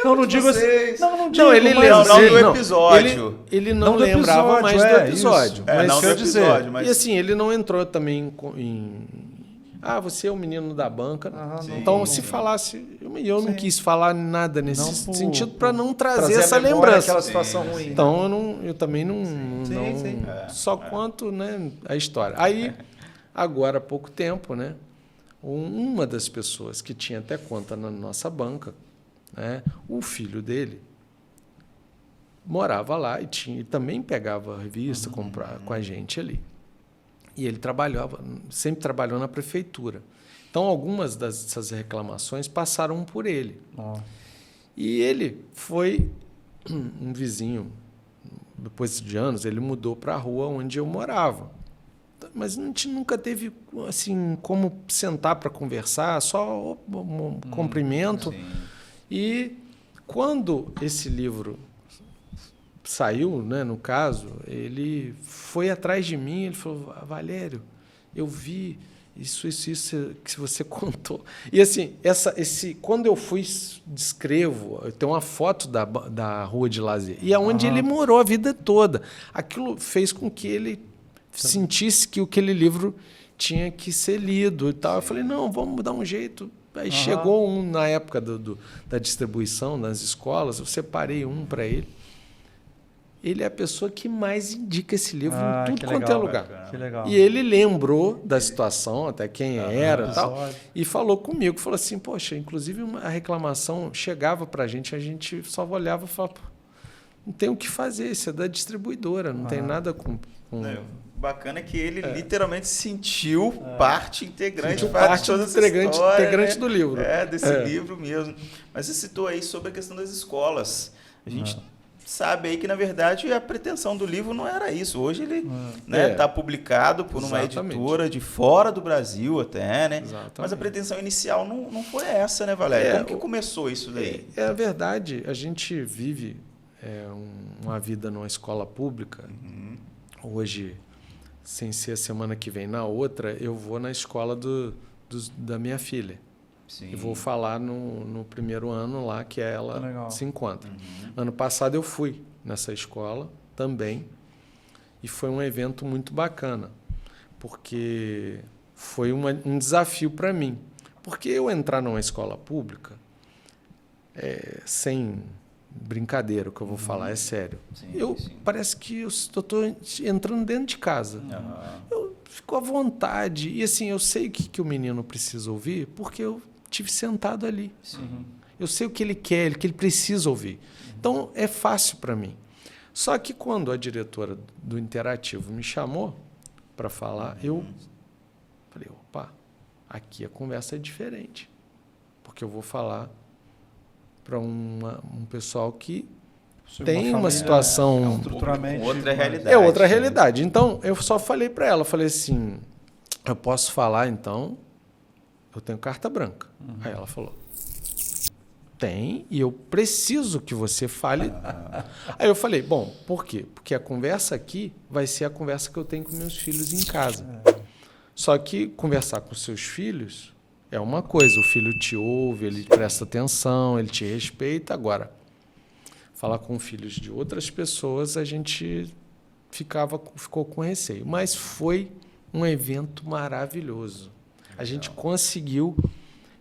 Não digo assim. Não, ele lembra do episódio. Ele não lembrava mais do episódio. Não do episódio. E assim, ele não entrou também em... você é o menino da banca. Então, se falasse... Eu não quis falar nada nesse sentido para não trazer essa lembrança. Aquela situação ruim. Então, eu também não só conto, né, a história. Aí, agora há pouco tempo, né, uma das pessoas que tinha até conta na nossa banca, né, o filho dele morava lá e também pegava a revista com a gente ali. E ele sempre trabalhou na prefeitura. Então, algumas dessas reclamações passaram por ele. E ele foi um vizinho, depois de anos, ele mudou para a rua onde eu morava. Mas a gente nunca teve assim, como sentar para conversar, só um cumprimento. E quando esse livro saiu, né, no caso, ele foi atrás de mim, ele falou: Valério, eu vi isso que você contou. E assim, quando eu fui descrevo, eu tenho uma foto da rua de lazer, e é onde ele morou a vida toda. Aquilo fez com que ele sentisse que aquele livro tinha que ser lido e tal. Eu falei, não, vamos dar um jeito. Aí chegou na época da distribuição nas escolas, eu separei um para ele. Ele é a pessoa que mais indica esse livro em tudo quanto é lugar. Que legal. E ele lembrou da situação, até quem era e tal, e falou comigo, falou assim, poxa, inclusive a reclamação chegava para a gente só olhava e falava, não tem o que fazer, isso é da distribuidora, não tem nada com... Bacana que ele literalmente sentiu parte integrante, integrante do livro. Desse livro mesmo. Mas você citou aí sobre a questão das escolas. A gente sabe aí que, na verdade, a pretensão do livro não era isso. Hoje ele está publicado por uma editora de fora do Brasil até, né? Exatamente. Mas a pretensão inicial não foi essa, né, Valério? Como que começou isso daí? É verdade, a gente vive uma vida numa escola pública. Hoje, sem ser a semana que vem, na outra, eu vou na escola da minha filha. Sim. E vou falar no primeiro ano lá que ela se encontra. Ano passado eu fui nessa escola também e foi um evento muito bacana, porque foi um desafio para mim. Porque eu entrar numa escola pública, sem brincadeira, o que eu vou falar é sério. Parece que eu estou entrando dentro de casa. Eu fico à vontade. E assim, eu sei o que o menino precisa ouvir, porque eu estive sentado ali. Eu sei o que ele quer, o que ele precisa ouvir. Então, é fácil para mim. Só que quando a diretora do Interativo me chamou para falar, eu falei, opa, aqui a conversa é diferente. Porque eu vou falar para um pessoal que tem uma situação... estruturalmente outra realidade. É outra realidade. Então, eu só falei para ela, falei assim, eu posso falar, então, eu tenho carta branca. Aí ela falou, tem, e eu preciso que você fale. Aí eu falei, bom, por quê? Porque a conversa aqui vai ser a conversa que eu tenho com meus filhos em casa. Só que conversar com seus filhos é uma coisa, o filho te ouve, ele presta atenção, ele te respeita. Agora, falar com filhos de outras pessoas, a gente ficou com receio. Mas foi um evento maravilhoso. A gente conseguiu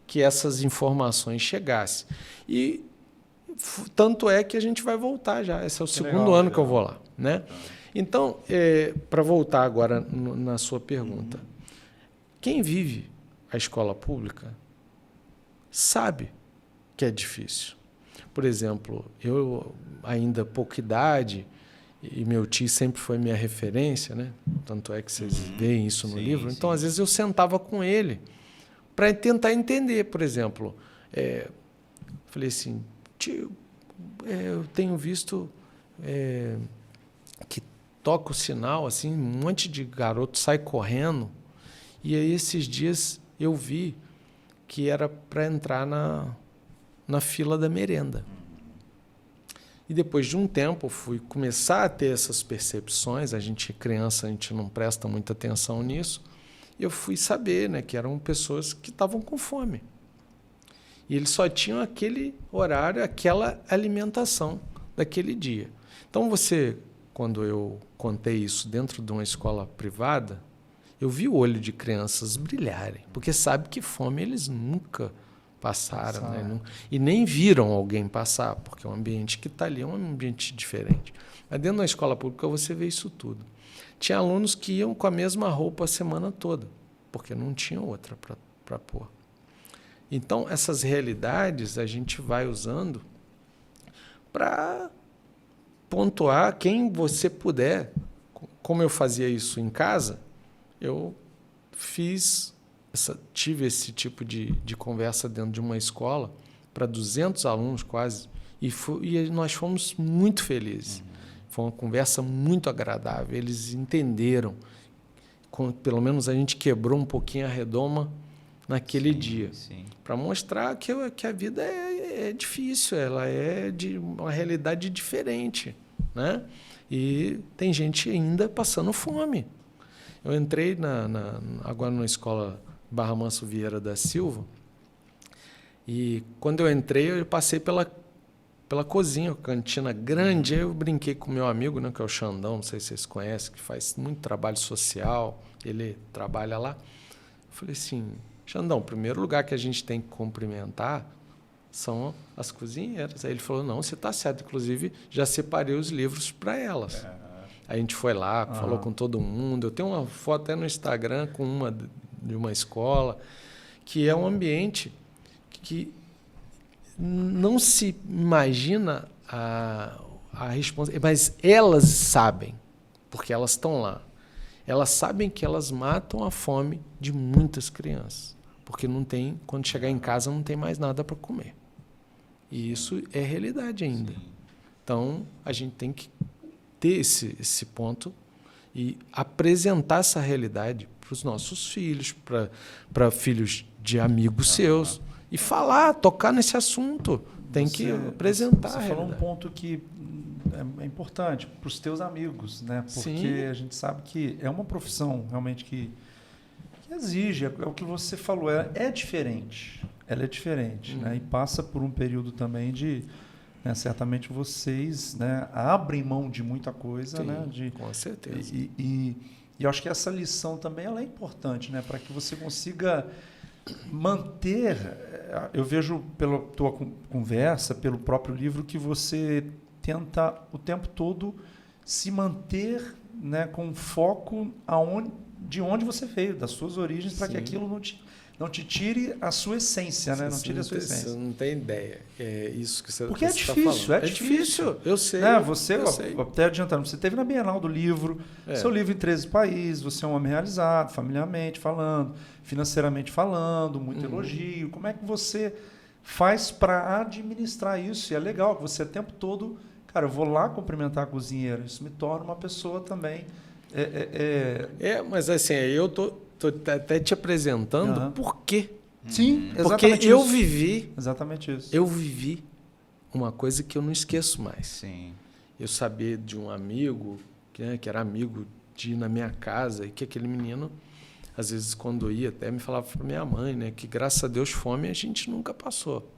que essas informações chegassem. E tanto é que a gente vai voltar já. Esse é o segundo ano que eu vou lá, né? Então, para voltar agora na sua pergunta, quem vive a escola pública sabe que é difícil. Por exemplo, eu ainda pouca idade, e meu tio sempre foi minha referência, né? Tanto é que vocês veem isso no livro. Então, às vezes, eu sentava com ele para tentar entender. Por exemplo, falei assim, tio, eu tenho visto que toca o sinal, assim, um monte de garoto sai correndo. E aí, esses dias, eu vi que era para entrar na fila da merenda. E depois de um tempo, eu fui começar a ter essas percepções. A gente, criança, a gente não presta muita atenção nisso. E eu fui saber, né, que eram pessoas que estavam com fome. E eles só tinham aquele horário, aquela alimentação daquele dia. Então, quando eu contei isso dentro de uma escola privada, eu vi o olho de crianças brilharem, porque sabe que fome eles nunca passaram, né? E nem viram alguém passar, porque o ambiente que está ali é um ambiente diferente. Mas dentro da escola pública você vê isso tudo. Tinha alunos que iam com a mesma roupa a semana toda, porque não tinha outra para pôr. Então, essas realidades a gente vai usando para pontuar quem você puder. Como eu fazia isso em casa, eu tive esse tipo de conversa dentro de uma escola para 200 alunos quase, e nós fomos muito felizes. Foi uma conversa muito agradável. Eles entenderam. Pelo menos a gente quebrou um pouquinho a redoma naquele dia. Para mostrar que a vida é difícil, ela é de uma realidade diferente, né? E tem gente ainda passando fome. Eu entrei agora na escola Barra Manso Vieira da Silva, e quando eu entrei, eu passei pela cozinha, cantina grande. Aí eu brinquei com meu amigo, né, que é o Xandão, não sei se vocês conhecem, que faz muito trabalho social, ele trabalha lá. Eu falei assim, Xandão, o primeiro lugar que a gente tem que cumprimentar são as cozinheiras. Aí ele falou, não, você está certo, inclusive já separei os livros para elas. Aí a gente foi lá, falou com todo mundo. Eu tenho uma foto até no Instagram de uma escola, que é um ambiente que não se imagina a responsabilidade, mas elas sabem, porque elas estão lá. Elas sabem que elas matam a fome de muitas crianças, porque não tem, quando chegar em casa não tem mais nada para comer. E isso é realidade ainda. Sim. Então, a gente tem que ter esse ponto e apresentar essa realidade para os nossos filhos, para filhos de amigos seus, e falar, tocar nesse assunto. Tem que apresentar. Você falou um ponto que é importante para os teus amigos, né? Porque Sim. a gente sabe que é uma profissão realmente que exige, é o que você falou, é diferente. Ela é diferente, né? E passa por um período também de... Né, certamente vocês, né, abrem mão de muita coisa. Sim, né? Com certeza. E eu acho que essa lição também ela é importante, né, para que você consiga manter... Eu vejo pela tua conversa, pelo próprio livro, que você tenta o tempo todo se manter, né, com foco de onde você veio, das suas origens, para que aquilo não te tire a sua essência, né? Não tire a sua essência. Você não tem ideia. É isso que você Porque é difícil, é difícil. Eu sei. Né? Você, até adiantando, você esteve na Bienal do Livro, seu livro em 13 países, você é um homem realizado, familiarmente falando, financeiramente falando, muito elogio. Como é que você faz para administrar isso? E é legal que você o tempo todo... Cara, eu vou lá cumprimentar a cozinheira. Isso me torna uma pessoa também... mas assim, eu tô até te apresentando por quê. Sim, porque exatamente eu isso. vivi. Exatamente isso. Eu vivi uma coisa que eu não esqueço mais. Sim. Eu sabia de um amigo, que era amigo de ir na minha casa, e que aquele menino, às vezes, quando eu ia, até me falava para minha mãe, né, que graças a Deus fome a gente nunca passou.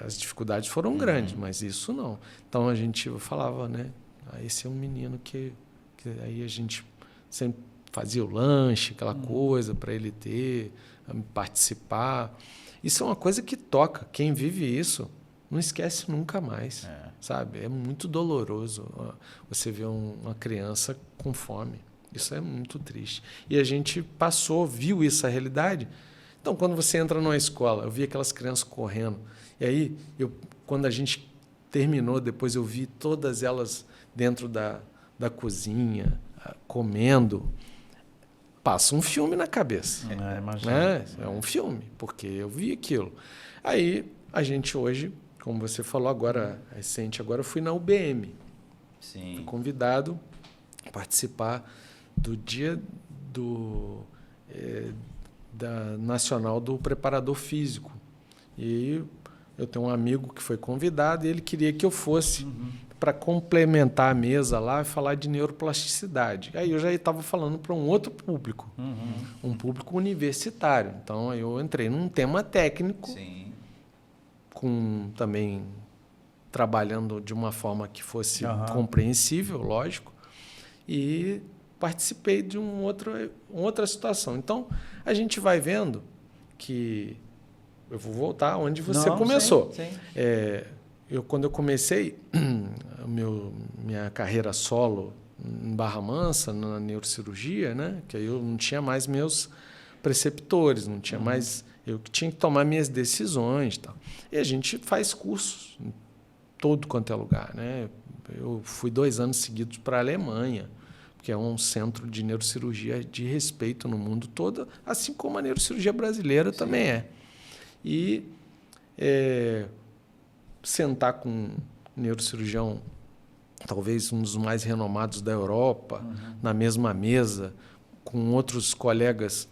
As dificuldades foram grandes, mas isso não. Então a gente falava, né, esse é um menino que aí a gente sempre fazia o lanche, aquela coisa para ele participar. Isso é uma coisa que toca. Quem vive isso não esquece nunca mais, sabe? É muito doloroso você ver uma criança com fome. Isso é muito triste. E a gente viu essa realidade. Então, quando você entra numa escola, eu vi aquelas crianças correndo. E aí, quando a gente terminou, depois eu vi todas elas dentro da cozinha, comendo, passa um filme na cabeça. É um filme, porque eu vi aquilo. Aí, a gente hoje, como você falou agora, recente, agora eu fui na UBM. Sim. Fui convidado a participar do dia da Nacional do Preparador Físico. E eu tenho um amigo que foi convidado e ele queria que eu fosse para complementar a mesa lá e falar de neuroplasticidade. Aí eu já estava falando para um outro público, um público universitário. Então eu entrei num tema técnico, também trabalhando de uma forma que fosse compreensível, lógico, e participei de outra situação. Então a gente vai vendo que eu vou voltar onde você começou. Sim. Quando eu comecei minha carreira solo em Barra Mansa, na neurocirurgia, né, que aí eu não tinha mais meus preceptores, não tinha mais... Eu que tinha que tomar minhas decisões. Tal. E a gente faz cursos em todo quanto é lugar. Né? Eu fui 2 anos seguidos para a Alemanha, que é um centro de neurocirurgia de respeito no mundo todo, assim como a neurocirurgia brasileira também é. E sentar com um neurocirurgião, talvez um dos mais renomados da Europa, na mesma mesa, com outros colegas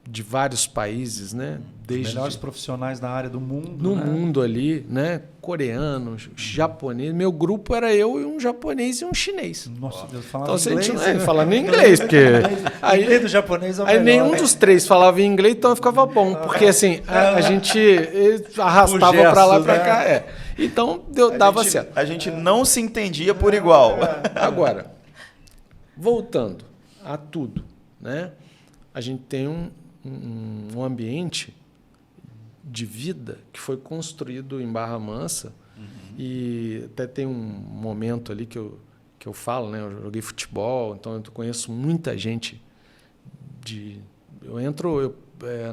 de vários países, né? Desde melhores profissionais da área do mundo. no mundo ali, né? Coreanos, japoneses. Meu grupo era eu e um japonês e um chinês. Nossa Deus, falava Então, se a inglês. gente não falando inglês, porque Aí do japonês é o aí melhor, nenhum né? dos três falava inglês, então ficava bom, porque assim, a gente arrastava O gesto, para lá e para né? cá, Então, dava certo. A gente não se entendia por igual. Agora, voltando a tudo, né? A gente tem um ambiente de vida que foi construído em Barra Mansa, e até tem um momento ali que eu falo, né? Eu joguei futebol, então eu conheço muita gente eu entro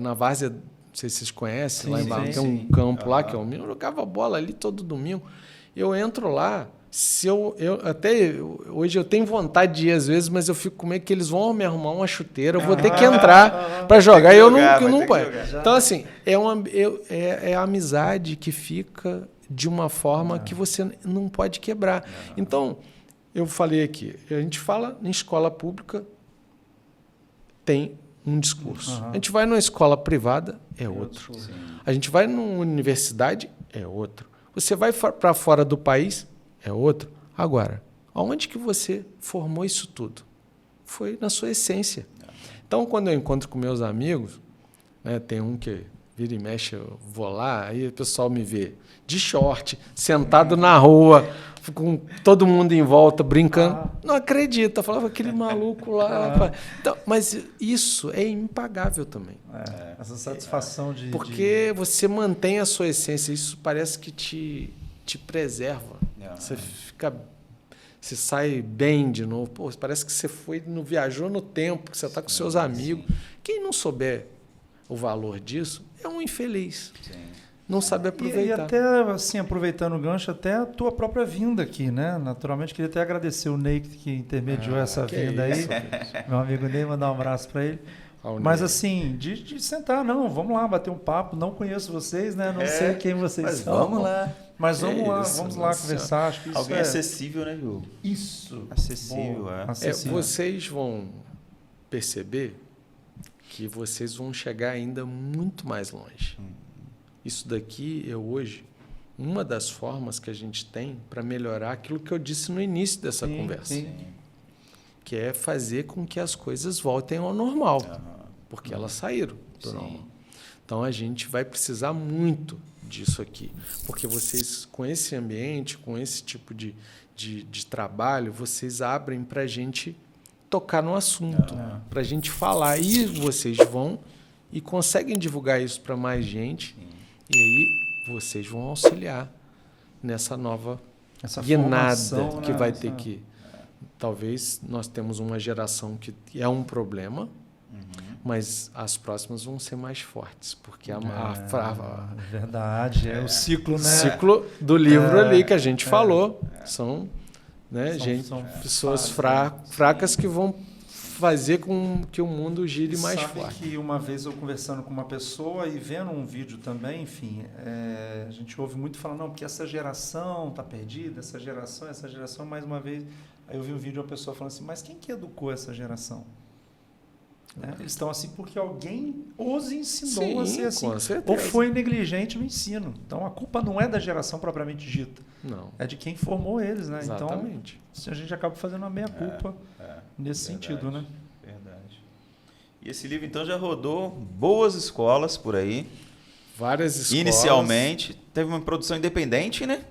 na várzea, não sei se vocês conhecem, lá em Barra, tem um campo lá que eu jogava bola ali todo domingo. Eu entro lá, hoje eu tenho vontade de ir às vezes, mas eu fico com medo que eles vão me arrumar uma chuteira, eu vou ter que entrar para jogar, e eu não posso. Então, assim, é a amizade que fica de uma forma que você não pode quebrar. Então, eu falei aqui, a gente fala em escola pública, tem um discurso. A gente vai numa escola privada, é outro. A gente vai numa universidade, é outro. Você vai para fora do país, é outro. Agora, aonde que você formou isso tudo? Foi na sua essência. Então, quando eu encontro com meus amigos, né, tem um que vira e mexe, eu vou lá, aí o pessoal me vê de short, sentado na rua, com todo mundo em volta, brincando. Não acredita, falava aquele maluco lá. Rapaz. Então, mas isso é impagável também. Essa satisfação de... Porque você mantém a sua essência, isso parece que te preserva. Você sai bem de novo. Pô, parece que você viajou no tempo, que você está com seus amigos. Quem não souber o valor disso é um infeliz. Não sabe aproveitar. E até, assim, aproveitando o gancho, até a tua própria vinda aqui, né? Naturalmente, queria até agradecer o Ney que intermediou essa vinda aí. Meu amigo Ney, mandar um abraço para ele. Mas assim, de sentar, não, vamos lá, bater um papo. Não conheço vocês, né? Não sei quem vocês são. Vamos lá. Mas vamos lá conversar. Acho que isso alguém acessível, né, Diogo? Isso. Acessível, acessível. Vocês vão perceber que vocês vão chegar ainda muito mais longe. Isso daqui é hoje uma das formas que a gente tem para melhorar aquilo que eu disse no início dessa conversa. Que é fazer com que as coisas voltem ao normal, porque elas saíram do normal. Então, a gente vai precisar muito disso aqui, porque vocês, com esse ambiente, com esse tipo de trabalho, vocês abrem para a gente tocar no assunto, para a gente falar. E vocês vão e conseguem divulgar isso para mais gente, e aí vocês vão auxiliar nessa nova guinada que vai ter que... Talvez nós temos uma geração que é um problema, mas as próximas vão ser mais fortes, porque verdade, é o ciclo, né? Ciclo do livro ali que a gente falou. São pessoas fracas que vão fazer com que o mundo gire mais forte. Que uma vez eu conversando com uma pessoa e vendo um vídeo também, enfim, a gente ouve muito falar, não, porque essa geração está perdida, essa geração, mais uma vez... Aí eu vi um vídeo de uma pessoa falando assim, mas quem que educou essa geração? Eles estão assim porque alguém os ensinou a ser assim. Ou foi negligente no ensino. Então, a culpa não é da geração propriamente dita. Não. É de quem formou eles, né? Exatamente. Então, a gente acaba fazendo uma meia-culpa nesse sentido, né? Verdade. E esse livro, então, já rodou boas escolas por aí. Várias escolas. Inicialmente, teve uma produção independente, né?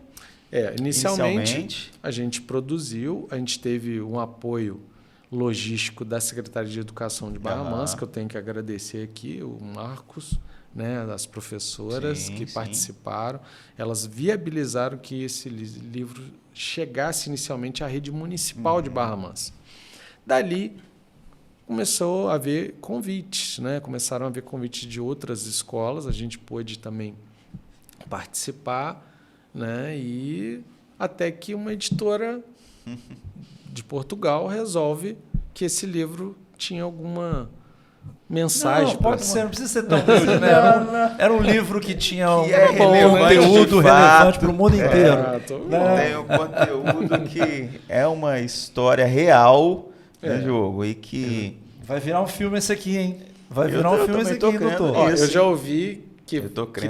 Inicialmente, a gente produziu, a gente teve um apoio logístico da Secretaria de Educação de Barra Mansa, que eu tenho que agradecer aqui, o Marcos, né, das professoras que participaram. Elas viabilizaram que esse livro chegasse inicialmente à rede municipal de Barra Mansa. Dali, começou a haver convites, né? Começaram a haver convites de outras escolas, a gente pôde também participar, né? E até que uma editora de Portugal resolve que esse livro tinha alguma mensagem. Não, pode ser, não precisa ser tão humilde, né? Era um livro que tinha conteúdo relevante para o mundo inteiro. Tem um conteúdo que é uma história real, né, Diogo? E que... Vai virar um filme esse aqui, hein? Vai virar um filme esse aqui, doutor. Ó, eu já ouvi que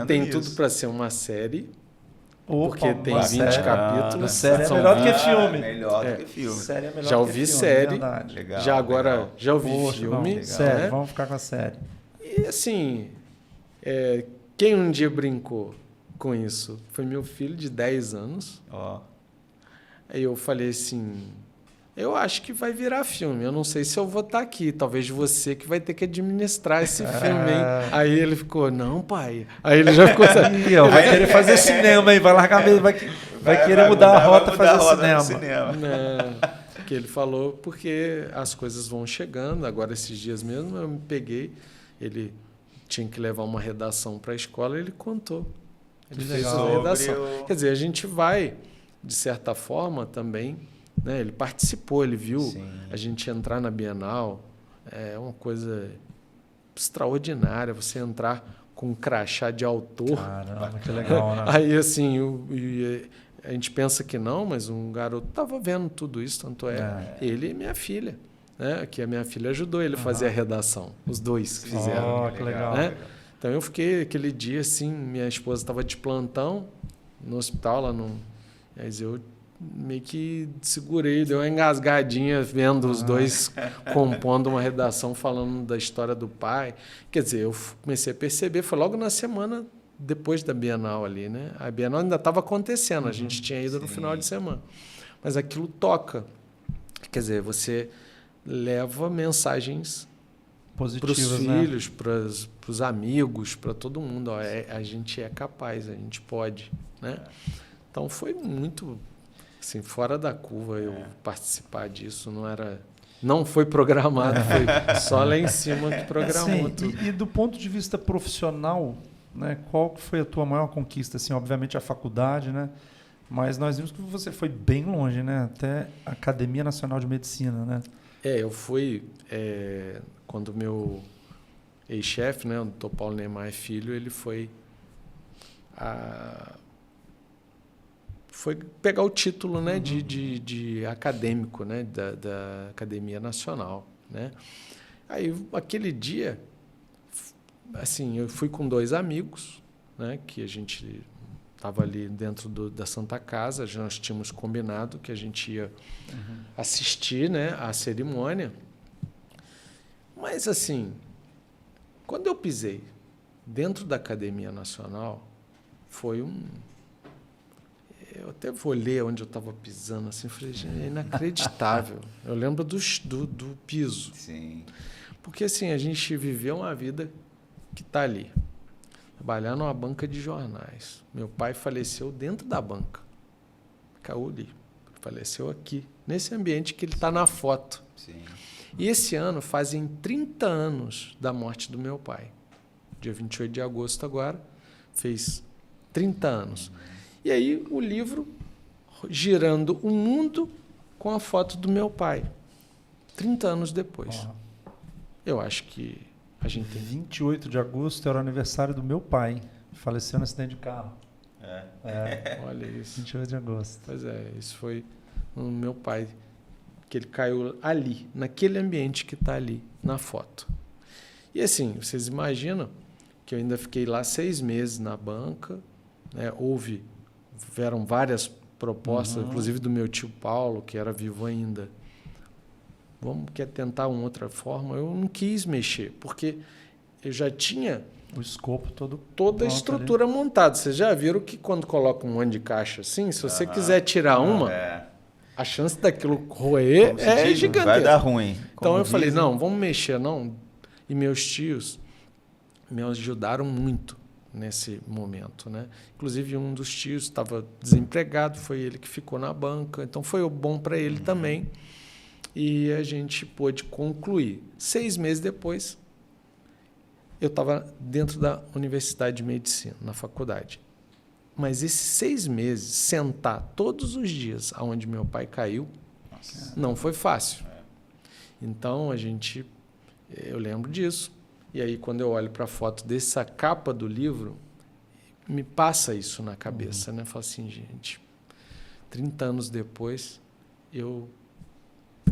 tem nisso. tudo para ser uma série. Opa, Porque tem 20 capítulos. Série é melhor do que filme. Melhor do que filme. Série é melhor Já do ouvi que filme, série. verdade. Legal, Já agora, legal. já ouvi Poxa, filme. não, série, né? vamos ficar com a série. E assim, quem um dia brincou com isso foi meu filho de 10 anos. Ó. Aí eu falei assim, eu acho que vai virar filme. Eu não sei se eu vou estar aqui. Talvez você que vai ter que administrar esse filme, hein? Aí ele ficou, não, pai. Aí ele já ficou... Ih, ó, vai querer fazer cinema aí, vai largar mesmo, vai querer mudar a rota e fazer cinema. Não, que ele falou, porque as coisas vão chegando. Agora, esses dias mesmo, eu me peguei. Ele tinha que levar uma redação para a escola e ele contou. Ele fez a redação. Quer dizer, a gente vai, de certa forma, também... Né? Ele participou, ele viu. Sim. A gente entrar na Bienal. É uma coisa extraordinária. Você entrar com um crachá de autor. Caramba, que legal, né? Aí, assim, a gente pensa que não, mas um garoto estava vendo tudo isso, tanto ele e minha filha. Né? Que a minha filha ajudou ele a fazer a redação. Os dois fizeram. Que legal. Né? Então, eu fiquei aquele dia, assim, minha esposa estava de plantão no hospital, lá no... Mas eu meio que segurei, deu uma engasgadinha vendo os dois compondo uma redação falando da história do pai. Quer dizer, eu comecei a perceber, foi logo na semana depois da Bienal ali, né? A Bienal ainda estava acontecendo, a gente tinha ido no final de semana. Mas aquilo toca. Quer dizer, você leva mensagens para os filhos, para os amigos, para todo mundo. Ó, a gente é capaz, a gente pode, né? Então foi muito... Assim, fora da curva eu participar disso, não foi programado, foi só lá em cima que programou tudo. E do ponto de vista profissional, né, qual que foi a tua maior conquista? Assim, obviamente a faculdade, né? Mas nós vimos que você foi bem longe, né? Até a Academia Nacional de Medicina, né? Eu fui quando o meu ex-chefe, né, o Dr. Paulo Neymar Filho, ele foi pegar o título, né, de acadêmico, né, da Academia Nacional, né? Aí, aquele dia, assim, eu fui com 2 amigos, né, que a gente estava ali dentro da Santa Casa, nós tínhamos combinado que a gente ia assistir, né, a cerimônia. Mas, assim, quando eu pisei dentro da Academia Nacional, foi eu até vou ler onde eu estava pisando, assim, falei, gente, é inacreditável. Eu lembro do piso. Sim. Porque, assim, a gente viveu uma vida que está ali. Trabalhar numa banca de jornais. Meu pai faleceu dentro da banca. Caiu ali. Faleceu aqui, nesse ambiente que ele está na foto. Sim. E esse ano fazem 30 anos da morte do meu pai. Dia 28 de agosto agora, fez 30 anos. E aí o livro girando o mundo com a foto do meu pai, 30 anos depois. Eu acho que a gente tem... 28 de agosto era o aniversário do meu pai. Faleceu no acidente de carro. Olha isso. 28 de agosto. Pois é, isso foi no meu pai, que ele caiu ali, naquele ambiente que está ali, na foto. E assim, vocês imaginam que eu ainda fiquei lá 6 meses na banca, né? Houveram várias propostas, inclusive do meu tio Paulo, que era vivo ainda. Quer tentar uma outra forma? Eu não quis mexer, porque eu já tinha o escopo toda a estrutura montada. Vocês já viram que quando coloca um monte de caixa assim, se você quiser tirar uma, a chance daquilo roer é gigantesca. Vai dar ruim. Então eu falei, não, vamos mexer, não. E meus tios me ajudaram muito nesse momento, né? Inclusive um dos tios estava desempregado, foi ele que ficou na banca, então foi bom para ele também, e a gente pôde concluir. 6 meses depois, eu estava dentro da Universidade de Medicina, na faculdade. Mas esses 6 meses, sentar todos os dias aonde meu pai caiu, não foi fácil. Então eu lembro disso. E aí, quando eu olho para a foto dessa capa do livro, me passa isso na cabeça, né? Eu falo assim, gente, 30 anos depois, eu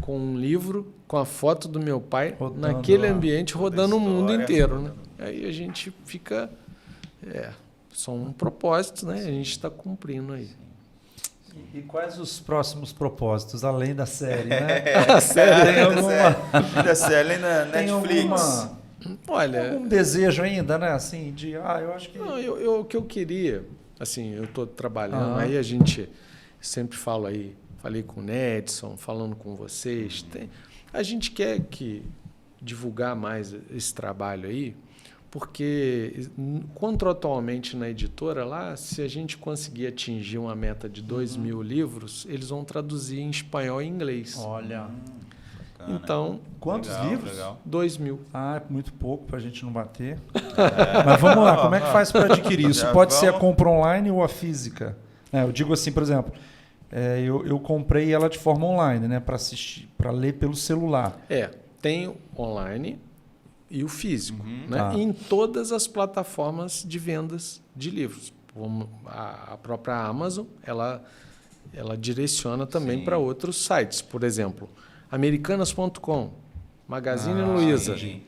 com um livro, com a foto do meu pai, Rodando naquele lá, ambiente, toda a rodando o mundo história, inteiro, né? Aí a gente fica... são propósitos, né? A gente está cumprindo aí. E quais os próximos propósitos, além da série, né? A série, Tem alguma... Da série, além da Tem Netflix. olha... algum desejo ainda, né? Assim, de... eu acho que... Não, o que eu queria, assim, eu estou trabalhando, Aham. aí a gente sempre fala aí, falei com o Nedson, falando com vocês, a gente quer divulgar mais esse trabalho aí, porque contratualmente na editora lá, se a gente conseguir atingir uma meta de 2.000 livros, eles vão traduzir em espanhol e inglês. Olha... Bacana. Então, Quantos Legal, livros? legal. 2.000. É muito pouco para a gente não bater. Mas vamos lá, como é que faz para adquirir isso? Já Pode ser a vamos. compra online ou a física? Eu digo assim, por exemplo, eu comprei ela de forma online, né, para assistir, para ler pelo celular. Tem o online e o físico, né? Tá. Em todas as plataformas de vendas de livros. Como a própria Amazon, ela direciona também Sim. para outros sites. Por exemplo, Americanas.com, Magazine Ah, Luiza, Entendi.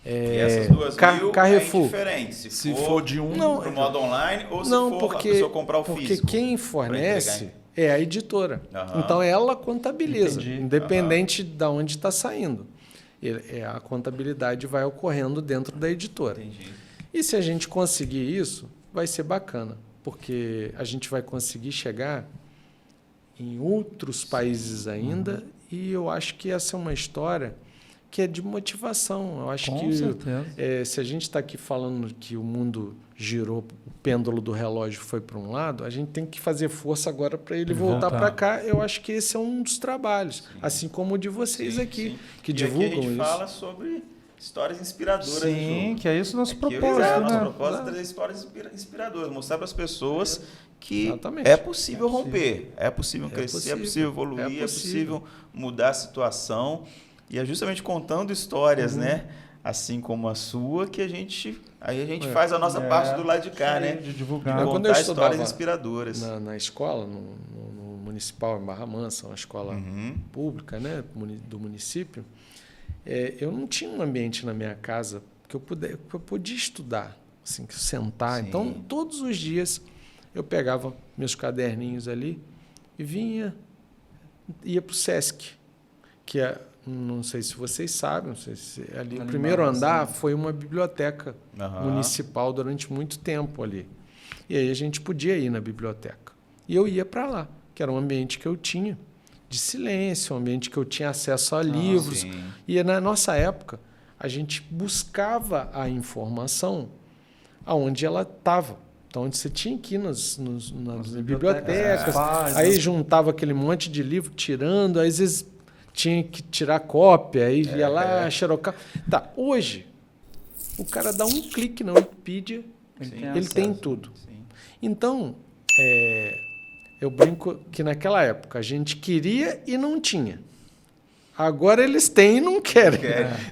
E essas 2.000 Carrefour. é indiferente. Se for de um... Não, pro modo online ou se Não, for a pessoa comprar o porque físico. quem fornece é a editora. Aham. Então ela contabiliza, Entendi. independente de onde está saindo. A contabilidade vai ocorrendo dentro da editora. Entendi. E se a gente conseguir isso, vai ser bacana, porque a gente vai conseguir chegar em outros países ainda, e eu acho que essa é uma história que é de motivação. Eu acho Com que certeza. se a gente está aqui falando que o mundo girou, o pêndulo do relógio foi para um lado, a gente tem que fazer força agora para ele voltar para cá. Eu acho que esse é um dos trabalhos, assim como o de vocês aqui, que divulgam aqui a gente isso. fala sobre histórias inspiradoras. Sim, que é isso o nosso propósito, Nosso né? propósito é trazer histórias inspiradoras, mostrar para as pessoas que Exatamente. é possível romper, é possível crescer, é possível. possível evoluir, É é possível mudar a situação. E é justamente contando histórias, né? Assim como a sua, que a gente faz a nossa parte do lado de cá, Isso aí, né? de divulgar. Mas Contar quando eu estudava histórias inspiradoras. na escola, no municipal em Barra Mansa, uma escola pública, né, do município, eu não tinha um ambiente na minha casa que eu podia estudar, assim, sentar. Sim. Então, todos os dias eu pegava meus caderninhos ali e ia para o Sesc, que não sei se vocês sabem, não sei se ali o primeiro andar foi uma biblioteca municipal durante muito tempo ali. E aí a gente podia ir na biblioteca. E eu ia para lá, que era um ambiente que eu tinha de silêncio, um ambiente que eu tinha acesso a livros. Sim. E na nossa época, a gente buscava a informação aonde ela estava. Então, onde você tinha que ir nas bibliotecas, aí juntava aquele monte de livro, tirando, às vezes tinha que tirar cópia, aí ia lá, xerocar. Tá, hoje, o cara dá um clique na Wikipedia, ele tem tudo. Sim. Então, eu brinco que naquela época a gente queria e não tinha. Agora eles têm e não querem.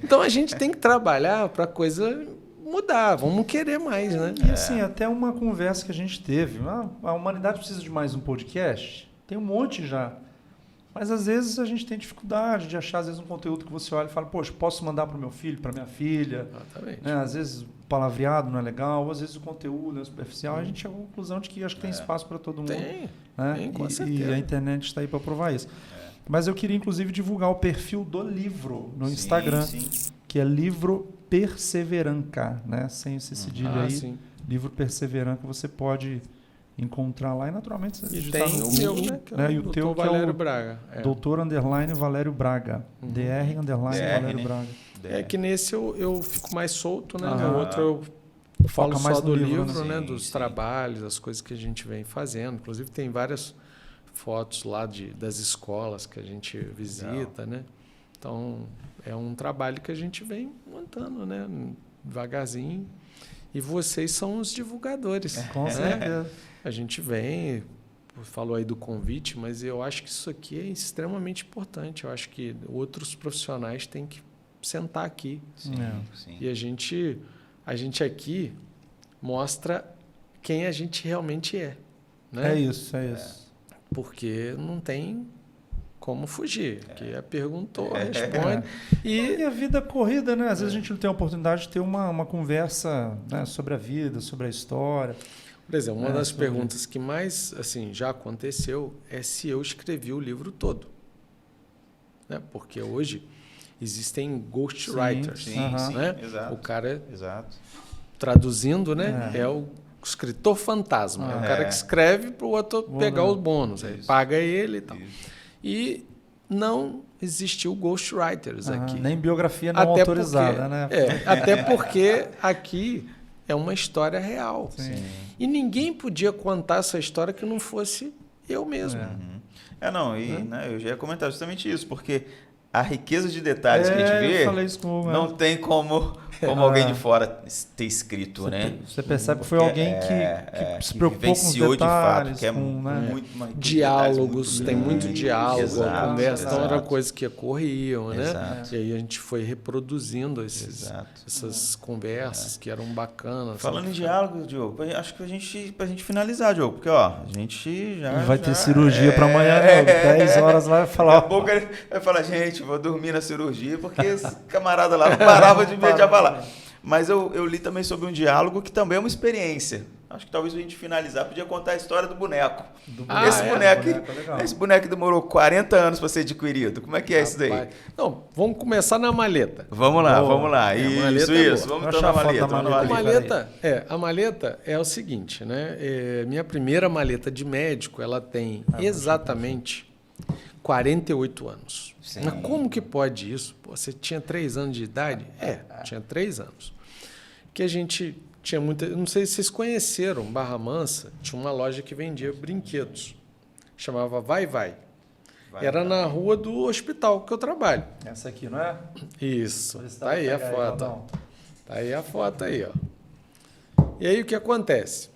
Então, a gente tem que trabalhar para a coisa mudar, vamos querer mais, né? E assim, até uma conversa que a gente teve. A humanidade precisa de mais um podcast? Tem um monte já. Mas às vezes a gente tem dificuldade de achar, às vezes, um conteúdo que você olha e fala, poxa, posso mandar para o meu filho, para minha filha. Exatamente. Né? Às vezes o palavreado não é legal, ou às vezes o conteúdo é superficial. A gente chegou à conclusão de que acho que tem espaço para todo mundo. Tem, Né? tem, com E certeza. a internet está aí para provar isso. Mas eu queria, inclusive, divulgar o perfil do livro no Instagram, que é Livro Perseveranca, né? Sem esse cedilho aí. Sim. Livro Perseveranca, você pode encontrar lá e, naturalmente, você E digitar tem no o meu, Google, né? Que né? é E o o teu, Dr. que é Valério o Braga. Doutor _ Valério Braga. DR _ Valério né? Braga. É que nesse eu fico mais solto, né? Aham. No outro eu falo Foca mais só no do livro, livro, né? né? Sim, Dos sim. trabalhos, das coisas que a gente vem fazendo. Inclusive tem várias fotos lá das escolas que a gente visita, né? Então é um trabalho que a gente vem montando, né? Devagarzinho. E vocês são os divulgadores. Com certeza. A gente vem, falou aí do convite, mas eu acho que isso aqui é extremamente importante. Eu acho que outros profissionais têm que sentar aqui. Sim. E a gente aqui mostra quem a gente realmente é. Né? É isso. Porque não tem como fugir. Que perguntou, responde. E a vida corrida, né? Às vezes a gente não tem a oportunidade de ter uma conversa, né, sobre a vida, sobre a história. Por exemplo, uma das perguntas que mais assim, já aconteceu é se eu escrevi o livro todo. Né? Porque hoje existem ghostwriters. Sim, né? Exato. O cara, Exato. traduzindo, né, é o escritor fantasma. É o cara que escreve para o outro pegar os bônus. Aí paga ele e tal. E não existiu ghostwriters aqui. Nem biografia não autorizada, né? Até porque aqui é uma história real. Sim. E ninguém podia contar essa história que não fosse eu mesmo. Né, eu já ia comentar justamente isso, porque a riqueza de detalhes que a gente vê, eu falei isso não tem como alguém de fora ter escrito, né? Você percebe que foi alguém que se preocupou com os detalhes, de fato, que é né? muito diálogos, tem muito diálogo, exato, a conversa, então era exato. coisa que ocorriam, né? Exato. E aí a gente foi reproduzindo essas conversas que eram bacanas. Falando em diálogo, Diogo, acho que pra gente finalizar, Diogo, porque ó, a gente já... Não vai ter cirurgia para amanhã, não. 10 horas lá vai falar... Daqui a pouco ele vai falar, gente, vou dormir na cirurgia, porque esse camarada lá não parava de me falar. Mas eu li também sobre um diálogo que também é uma experiência. Acho que talvez a gente finalizar, podia contar a história do boneco. Esse boneco demorou 40 anos para ser adquirido. Como é que é isso daí? Não, vamos começar na maleta. Vamos lá. Isso. Vamos então na maleta. A maleta é o seguinte, né? Minha primeira maleta de médico, ela tem exatamente 48 anos. Sim. Mas como que pode isso? Pô, você tinha 3 anos de idade? Tinha 3 anos. Que a gente tinha muita... Não sei se vocês conheceram, Barra Mansa, tinha uma loja que vendia brinquedos. Chamava Vai. Era na rua do hospital que eu trabalho. Essa aqui, não é? Isso. Tá aí a foto. Tá aí a foto aí, ó. E aí o que acontece?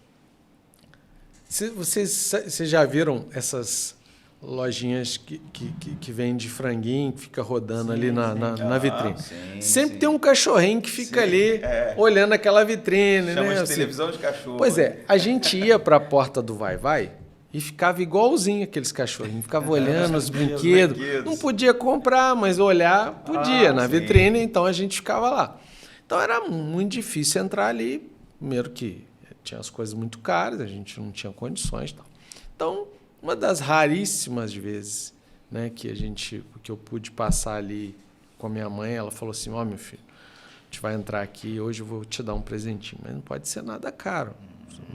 Vocês já viram essas lojinhas que vende franguinho, que fica rodando ali na vitrine? Sempre tem um cachorrinho que fica ali olhando aquela vitrine. Chama né? de Assim. televisão de cachorro. Pois é, a gente ia para a porta do Vai e ficava igualzinho aqueles cachorrinhos. Ficava olhando os brinquedos. Não podia comprar, mas olhar podia na vitrine, então a gente ficava lá. Então era muito difícil entrar ali. Primeiro que tinha as coisas muito caras, a gente não tinha condições e tal. Então, uma das raríssimas vezes, né, que eu pude passar ali com a minha mãe, ela falou assim, meu filho, a gente vai entrar aqui, hoje eu vou te dar um presentinho, mas não pode ser nada caro,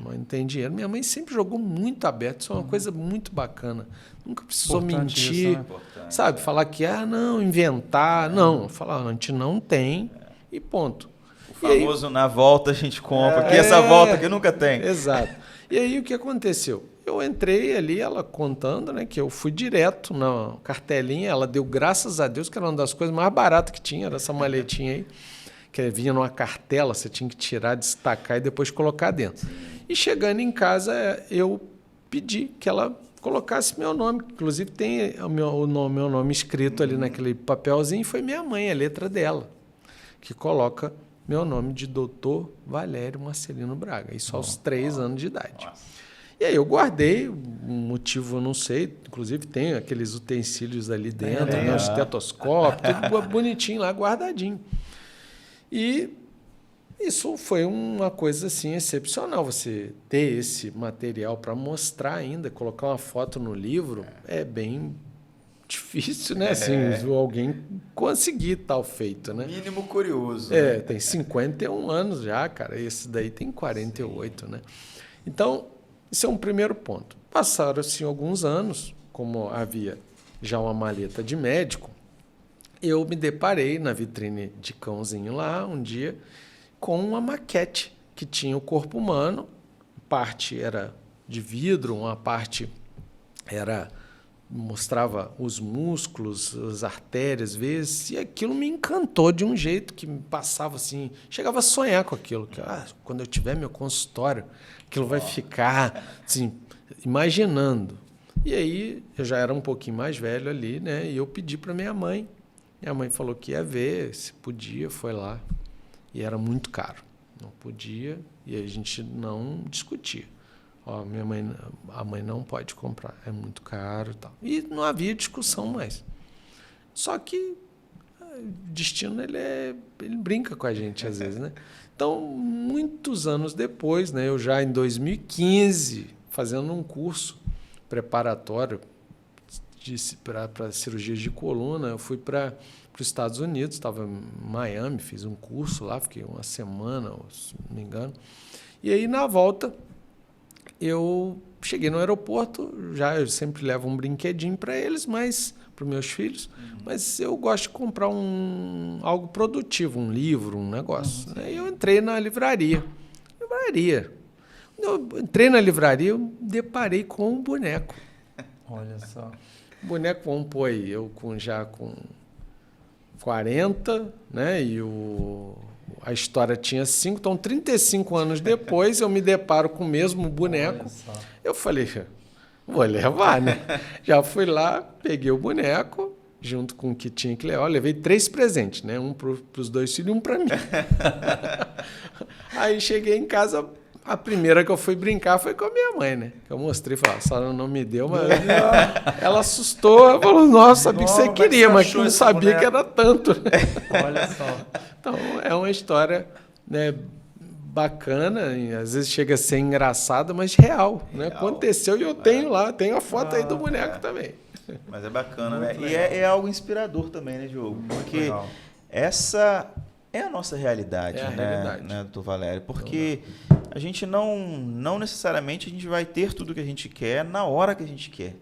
não tem dinheiro. Minha mãe sempre jogou muito aberto, isso é uma coisa muito bacana. Nunca precisou mentir, isso, né? sabe? Falar que, não, inventar, não. Falar, a gente não tem e ponto. O famoso, na volta a gente compra, que essa volta que nunca tem. Exato. E aí o que aconteceu? Eu entrei ali, ela contando, né, que eu fui direto na cartelinha, ela deu graças a Deus, que era uma das coisas mais baratas que tinha, era essa maletinha aí, que vinha numa cartela, você tinha que tirar, destacar e depois colocar dentro. E chegando em casa, eu pedi que ela colocasse meu nome, inclusive tem o meu nome escrito ali naquele papelzinho, foi minha mãe, a letra dela, que coloca meu nome de Dr. Valério Marcelino Braga, isso aos 3 anos de idade. Nossa. E aí eu guardei, o motivo eu não sei, inclusive tem aqueles utensílios ali dentro, né, o estetoscópio, tudo bonitinho lá, guardadinho. E isso foi uma coisa assim excepcional, você ter esse material para mostrar ainda, colocar uma foto no livro, é bem difícil, né? Assim, alguém conseguir tal feito, né? Mínimo curioso. Tem 51 anos já, cara. Esse daí tem 48, né? Então, isso é um primeiro ponto. Passaram-se alguns anos, como havia já uma maleta de médico, eu me deparei na vitrine de cãozinho lá, um dia, com uma maquete que tinha o corpo humano, parte era de vidro, uma parte mostrava os músculos, as artérias, vezes, e aquilo me encantou de um jeito que me passava assim, chegava a sonhar com aquilo, que quando eu tiver meu consultório, aquilo vai ficar assim, imaginando. E aí eu já era um pouquinho mais velho ali, né? E eu pedi para minha mãe. Minha mãe falou que ia ver, se podia, foi lá. E era muito caro. Não podia, e a gente não discutia. Ó, a mãe não pode comprar, é muito caro e tal. E não havia discussão mais. Só que o destino, ele brinca com a gente às vezes, né? Então, muitos anos depois, né, eu já em 2015, fazendo um curso preparatório para cirurgias de coluna, eu fui para os Estados Unidos, estava em Miami, fiz um curso lá, fiquei uma semana, se não me engano. E aí, na volta, eu cheguei no aeroporto, eu sempre levo um brinquedinho para eles, mas para os meus filhos, mas eu gosto de comprar algo produtivo, um livro, um negócio. Aí eu entrei na livraria. Quando eu entrei na livraria, eu deparei com um boneco. Olha só. Boneco, vamos pôr aí, eu já com 40, né? E a história tinha 5, então 35 anos depois eu me deparo com o mesmo boneco. Eu falei, vou levar, né? Já fui lá, peguei o boneco, junto com o que tinha que levar. Eu levei 3 presentes, né? Um para os 2 filhos e um para mim. Aí cheguei em casa, a primeira que eu fui brincar foi com a minha mãe, né? Eu mostrei, falei, a senhora não me deu, mas ela assustou, ela falou, nossa, sabia que você queria, mas que não sabia que era tanto. Olha só. Então, é uma história, né, bacana, e às vezes chega a ser engraçada, mas real, né? Aconteceu e eu tenho lá, tenho a foto aí do boneco também. Mas é bacana, Muito né? E legal. é algo inspirador também, né, Diogo? Porque legal. essa é a nossa realidade, É a né, realidade. né, doutor Valério? Porque a gente não necessariamente a gente vai ter tudo que a gente quer na hora que a gente quer,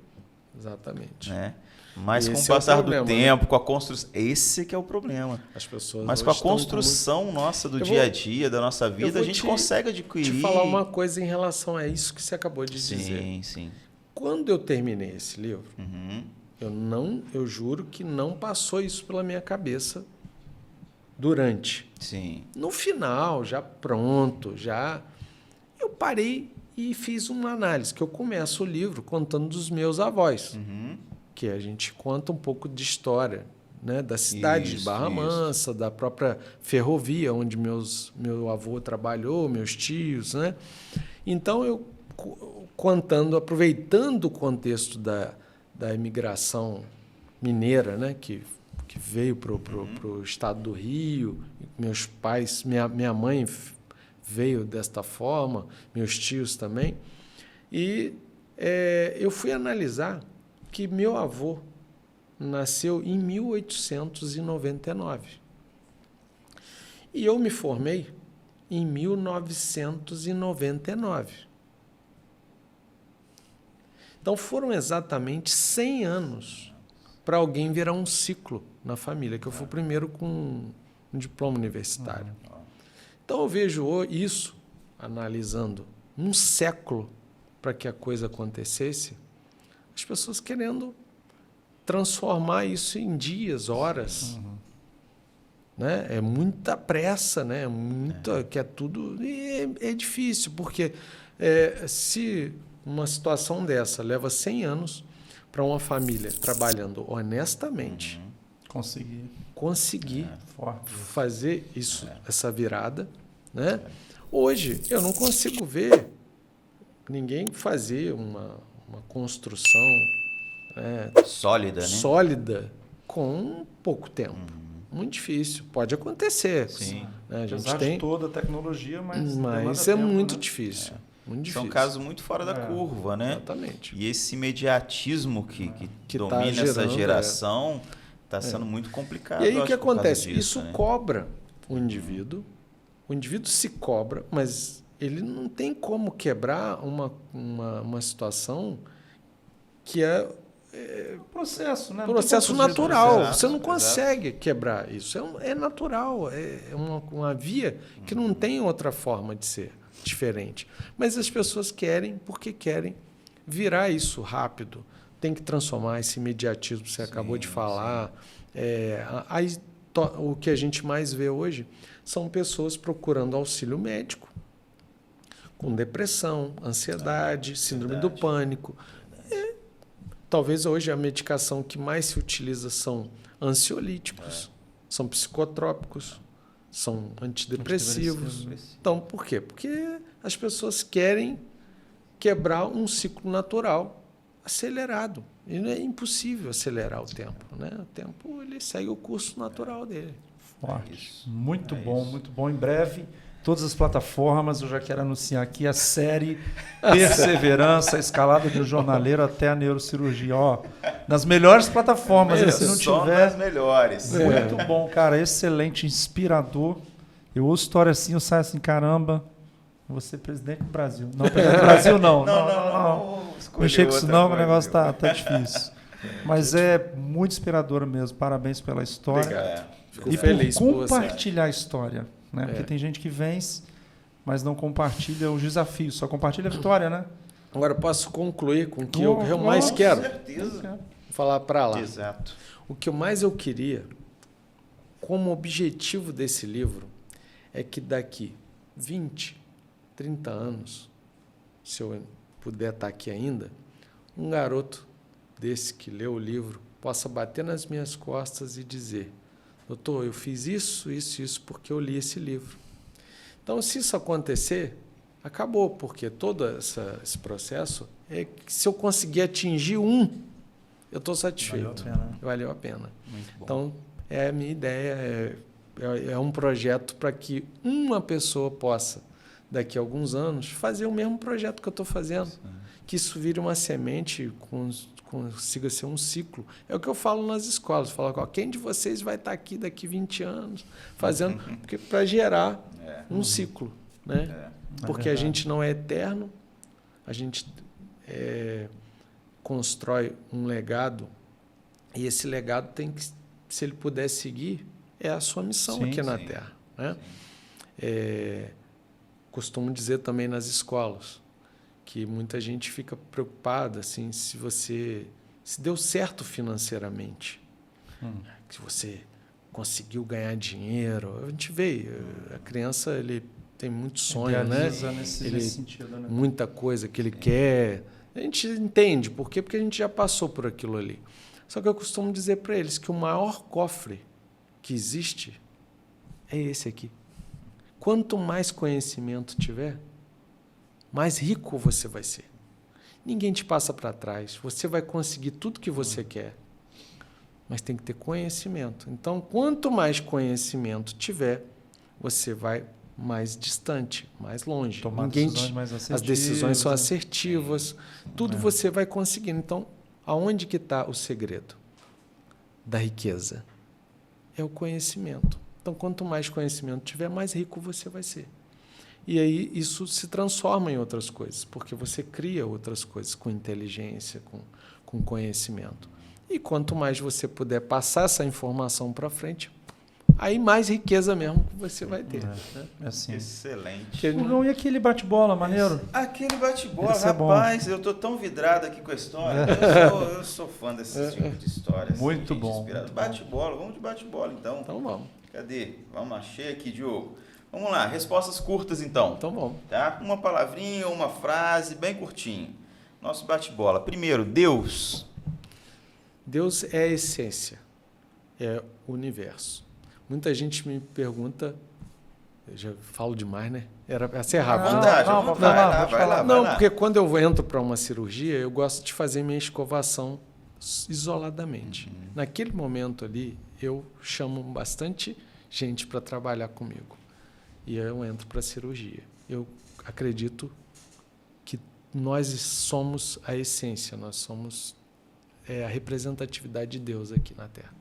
Exatamente. né? Mas E com o esse é o passar problema, do tempo, com a construção... Esse que é o problema. As pessoas Mas hoje com a estão construção nossa do Eu dia a vou- dia, da nossa vida, vou a gente consegue adquirir... Te falar uma coisa em relação a isso que você acabou de dizer. Sim, sim. Quando eu terminei esse livro, Uhum. eu juro que não passou isso pela minha cabeça durante. Sim. No final, já pronto, eu parei e fiz uma análise, que eu começo o livro contando dos meus avós, Uhum. que a gente conta um pouco de história, né, da cidade de Isso, Barra Mansa, da própria ferrovia onde meu avô trabalhou, meus tios, né? Então eu contando, aproveitando o contexto da imigração mineira, né, que veio para o estado do Rio, meus pais, minha mãe veio desta forma, meus tios também, e eu fui analisar que meu avô nasceu em 1899 e eu me formei em 1999. Então foram exatamente 100 anos para alguém virar um ciclo na família, que eu fui o primeiro com um diploma universitário. Então eu vejo isso, analisando um século para que a coisa acontecesse, as pessoas querendo transformar isso em dias, horas. Né? É muita pressa, né? Que é tudo... E é difícil, porque se uma situação dessa leva 100 anos para uma família trabalhando honestamente, conseguir fazer isso, essa virada, né? Hoje eu não consigo ver ninguém fazer uma construção Sólida, né? sólida com pouco tempo. Muito difícil. Pode acontecer. Sim. Né? A gente Apesar tem, de toda a tecnologia, mas é tempo, muito né? difícil. Muito difícil. São casos muito fora da curva, né? Exatamente. E esse imediatismo que tá domina essa gerando, geração está sendo muito complicado. E aí eu o que acho, por causa acontece? disso, Isso né? cobra o indivíduo se cobra, mas ele não tem como quebrar uma situação que é Processo, né? processo Não tem como fugir do natural. processo. Você não consegue quebrar isso. É natural. É uma via que não tem outra forma de ser diferente. Mas as pessoas querem, porque querem virar isso rápido. Tem que transformar esse imediatismo que você acabou de falar. O que a gente mais vê hoje são pessoas procurando auxílio médico com depressão, ansiedade, síndrome do pânico. Talvez hoje a medicação que mais se utiliza são ansiolíticos, são psicotrópicos, são antidepressivos. Então, por quê? Porque as pessoas querem quebrar um ciclo natural acelerado. E não é impossível acelerar o tempo, né? O tempo ele segue o curso natural dele. Forte. Muito bom, muito bom. Em breve, todas as plataformas, eu já quero anunciar aqui a série Perseverança, a escalada do jornaleiro até a neurocirurgia. Ó, nas melhores plataformas, e se não Só tiver... nas melhores. Muito bom, cara. Excelente, inspirador. Eu ouço história assim, eu saio assim, caramba, eu vou ser presidente do Brasil. Não, presidente do Brasil não. Não. Mexer com isso não, o negócio tá difícil. Mas é muito inspirador mesmo. Parabéns pela história. Obrigado. Fico E feliz por por você. compartilhar a história. Né? Porque tem gente que vence, mas não compartilha os desafios. Só compartilha a vitória, né? Agora posso concluir com o que eu mais quero. Com certeza. Vou falar para lá. Exato. O que mais eu queria, como objetivo desse livro, é que daqui 20, 30 anos, se eu puder estar aqui ainda, um garoto desse que leu o livro possa bater nas minhas costas e dizer: doutor, eu fiz isso porque eu li esse livro. Então, se isso acontecer, acabou, porque todo esse processo é que se eu conseguir atingir eu estou satisfeito. Valeu a pena. Muito bom. Então, a minha ideia é um projeto para que uma pessoa possa, daqui a alguns anos, fazer o mesmo projeto que eu estou fazendo. Que isso vire uma semente, consiga ser um ciclo. É o que eu falo nas escolas. Eu falo, ó, quem de vocês vai estar aqui daqui 20 anos fazendo... para gerar um ciclo. Né? Porque a gente não é eterno, a gente constrói um legado, e esse legado tem que, se ele puder seguir, é a sua missão aqui na Terra. Né? Costumo dizer também nas escolas que muita gente fica preocupada assim, se deu certo financeiramente, se você conseguiu ganhar dinheiro. A gente vê, a criança ele tem muito sonho, né? Nesse sentido, né? Muita coisa que ele quer. A gente entende por quê? Porque a gente já passou por aquilo ali. Só que eu costumo dizer para eles que o maior cofre que existe é esse aqui. Quanto mais conhecimento tiver, mais rico você vai ser. Ninguém te passa para trás. Você vai conseguir tudo que você quer. Mas tem que ter conhecimento. Então, quanto mais conhecimento tiver, você vai mais distante, mais longe. Tomar decisões mais assertivas. As decisões são assertivas. Tudo você vai conseguindo. Então, aonde que está o segredo da riqueza? É o conhecimento. Então, quanto mais conhecimento tiver, mais rico você vai ser. E aí isso se transforma em outras coisas, porque você cria outras coisas com inteligência, com conhecimento. E quanto mais você puder passar essa informação para frente, aí mais riqueza mesmo que você vai ter. Né? Assim. Excelente. E aquele bate-bola, maneiro? Aquele bate-bola, Esse é bom. rapaz, eu tô tão vidrado aqui com a história. Eu sou fã desse tipo de história. Muito gente, bom. Inspirado. Bate-bola, vamos de bate-bola então. Então vamos. Cadê? Vamos, achei aqui, Diogo. Vamos lá, respostas curtas então. Então vamos. Tá? Uma palavrinha, uma frase, bem curtinho. Nosso bate-bola. Primeiro, Deus. Deus é a essência, é o universo. Muita gente me pergunta, eu já falo demais, né? Era ser rápido. Vai lá. Não, porque quando eu entro para uma cirurgia, eu gosto de fazer minha escovação isoladamente. Naquele momento ali, eu chamo bastante gente para trabalhar comigo. E eu entro para a cirurgia. Eu acredito que nós somos a essência, nós somos a representatividade de Deus aqui na Terra.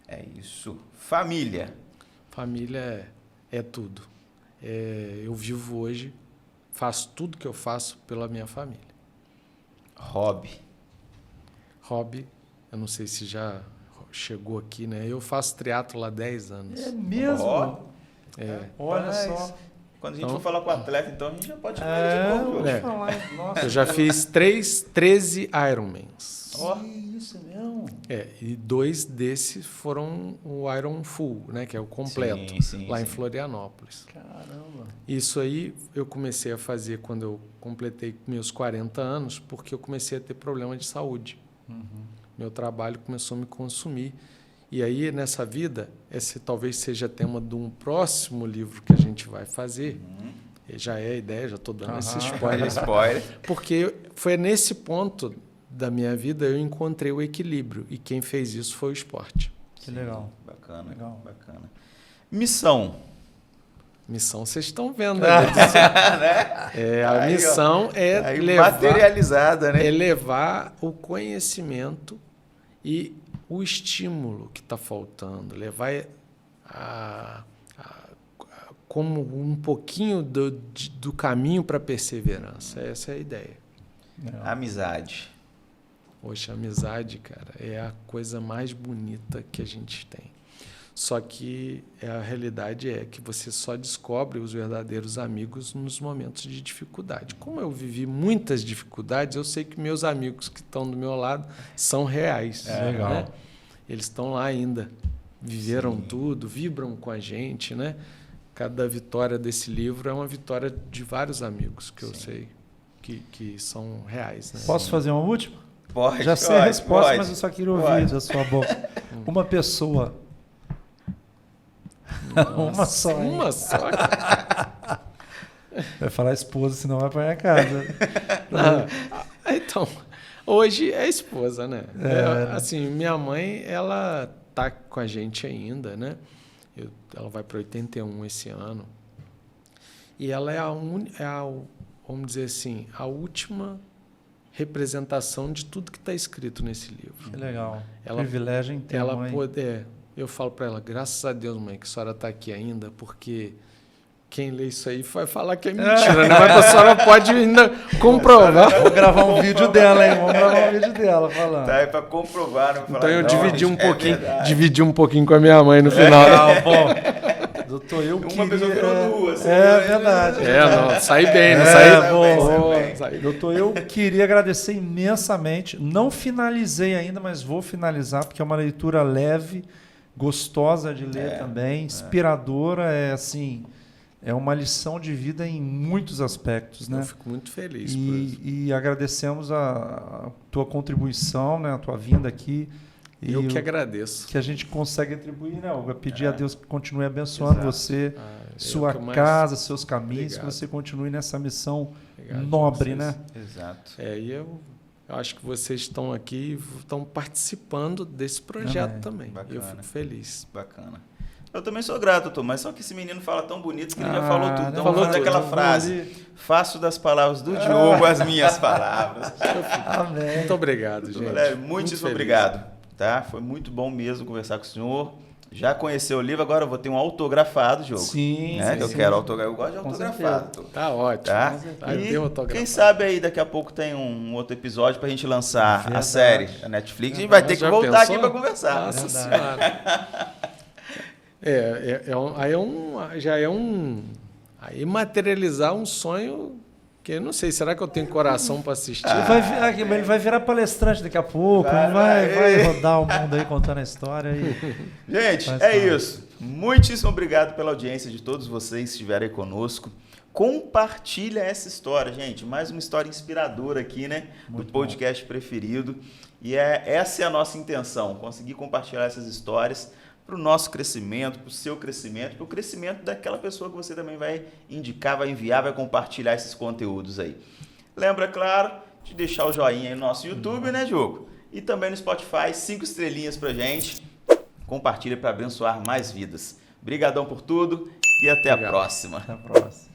É isso. Família. Família é tudo. Eu vivo hoje, faço tudo que eu faço pela minha família. Hobby. Hobby, eu não sei se já chegou aqui, né? Eu faço triatlo há 10 anos. É mesmo? Olha só. Quando a gente for falar com o atleta, então a gente já pode chamar ele de novo. Nossa, Eu já fiz 13 Ironmans. Isso mesmo? E 2 desses foram o Iron Full, né? Que é o completo, lá em Florianópolis. Caramba. Isso aí eu comecei a fazer quando eu completei meus 40 anos, porque eu comecei a ter problema de saúde. Meu trabalho começou a me consumir. E aí, nessa vida, esse talvez seja tema de um próximo livro que a gente vai fazer, Já é a ideia, já estou dando esse spoiler. Spoiler. Porque foi nesse ponto da minha vida eu encontrei o equilíbrio. E quem fez isso foi o esporte. Que legal. Bacana, Legal. bacana. Missão, Vocês estão vendo. A Aí, missão é aí levar, materializada, né? é levar o conhecimento e o estímulo que está faltando. Levar como um pouquinho do caminho para a perseverança. Essa é a ideia. Legal. Amizade. Poxa, a amizade, cara, é a coisa mais bonita que a gente tem. Só que a realidade é que você só descobre os verdadeiros amigos nos momentos de dificuldade. Como eu vivi muitas dificuldades, eu sei que meus amigos que estão do meu lado são reais. Legal. Né? Eles estão lá ainda, viveram tudo, vibram com a gente, né? Cada vitória desse livro é uma vitória de vários amigos que eu sei que são reais. Né? Posso fazer uma última? Pode, Já sei a resposta, pode. mas eu só queria ouvir da sua boca. Uma pessoa. Uma só. Hein? Uma só. Cara. Vai falar esposa, senão vai para a casa. Não. Então, hoje é esposa, né? Assim, minha mãe, ela tá com a gente ainda, né? Ela vai para 81 esse ano. E ela é vamos dizer assim, a última representação de tudo que está escrito nesse livro. Que legal. Privilégio em ter ela mãe. Eu falo para ela, graças a Deus, mãe, que a senhora está aqui ainda, porque quem lê isso aí vai falar que é mentira, né? Mas a senhora pode ainda comprovar. Vou gravar um vídeo dela, hein? Vamos gravar um vídeo dela falando. Tá aí para comprovar. Não Então eu dividi um pouquinho com a minha mãe no final. Bom. Doutor, eu Uma pessoa virou duas. Verdade. Não, saí bem, não saí? Doutor, eu queria agradecer imensamente. Não finalizei ainda, mas vou finalizar, porque é uma leitura leve, gostosa de ler também, inspiradora, é uma lição de vida em muitos aspectos, né? Eu fico muito feliz por isso. E agradecemos a tua contribuição, né? A tua vinda aqui. Eu que agradeço. Que a gente consegue atribuir, né, Olga? Pedir a Deus que continue abençoando você, sua casa, seus caminhos, que você continue nessa missão nobre, né? Exato. E eu acho que vocês estão aqui, estão participando desse projeto também. Bacana. Eu fico feliz. Bacana. Eu também sou grato, doutor, mas só que esse menino fala tão bonito que ele já falou tudo. Então vamos fazer aquela frase. Faço das palavras do Diogo as minhas palavras. Amém. Muito obrigado, gente. Muitíssimo obrigado. Tá? Foi muito bom mesmo conversar com o senhor. Já conheceu o livro, agora eu vou ter um autografado, Diogo. Sim, né? Eu quero autografado. Eu gosto de autografado. Tá ótimo. Tá? E quem sabe aí daqui a pouco tem um outro episódio pra gente lançar a série da Netflix. A gente vai ter que voltar aqui pra conversar. Nossa Senhora. Aí materializar um sonho que eu não sei, será que eu tenho coração para assistir? Ele vai virar palestrante daqui a pouco, vai rodar o mundo aí contando a história. Gente, isso. Muitíssimo obrigado pela audiência de todos vocês que estiveram aí conosco. Compartilha essa história, gente. Mais uma história inspiradora aqui, né? Do podcast preferido. E essa é a nossa intenção, conseguir compartilhar essas histórias para o nosso crescimento, para o seu crescimento, para o crescimento daquela pessoa que você também vai indicar, vai enviar, vai compartilhar esses conteúdos aí. Lembra, claro, de deixar o joinha aí no nosso YouTube, né, Diogo? E também no Spotify, 5 estrelinhas pra gente. Compartilha para abençoar mais vidas. Obrigadão por tudo e até a próxima. Até a próxima.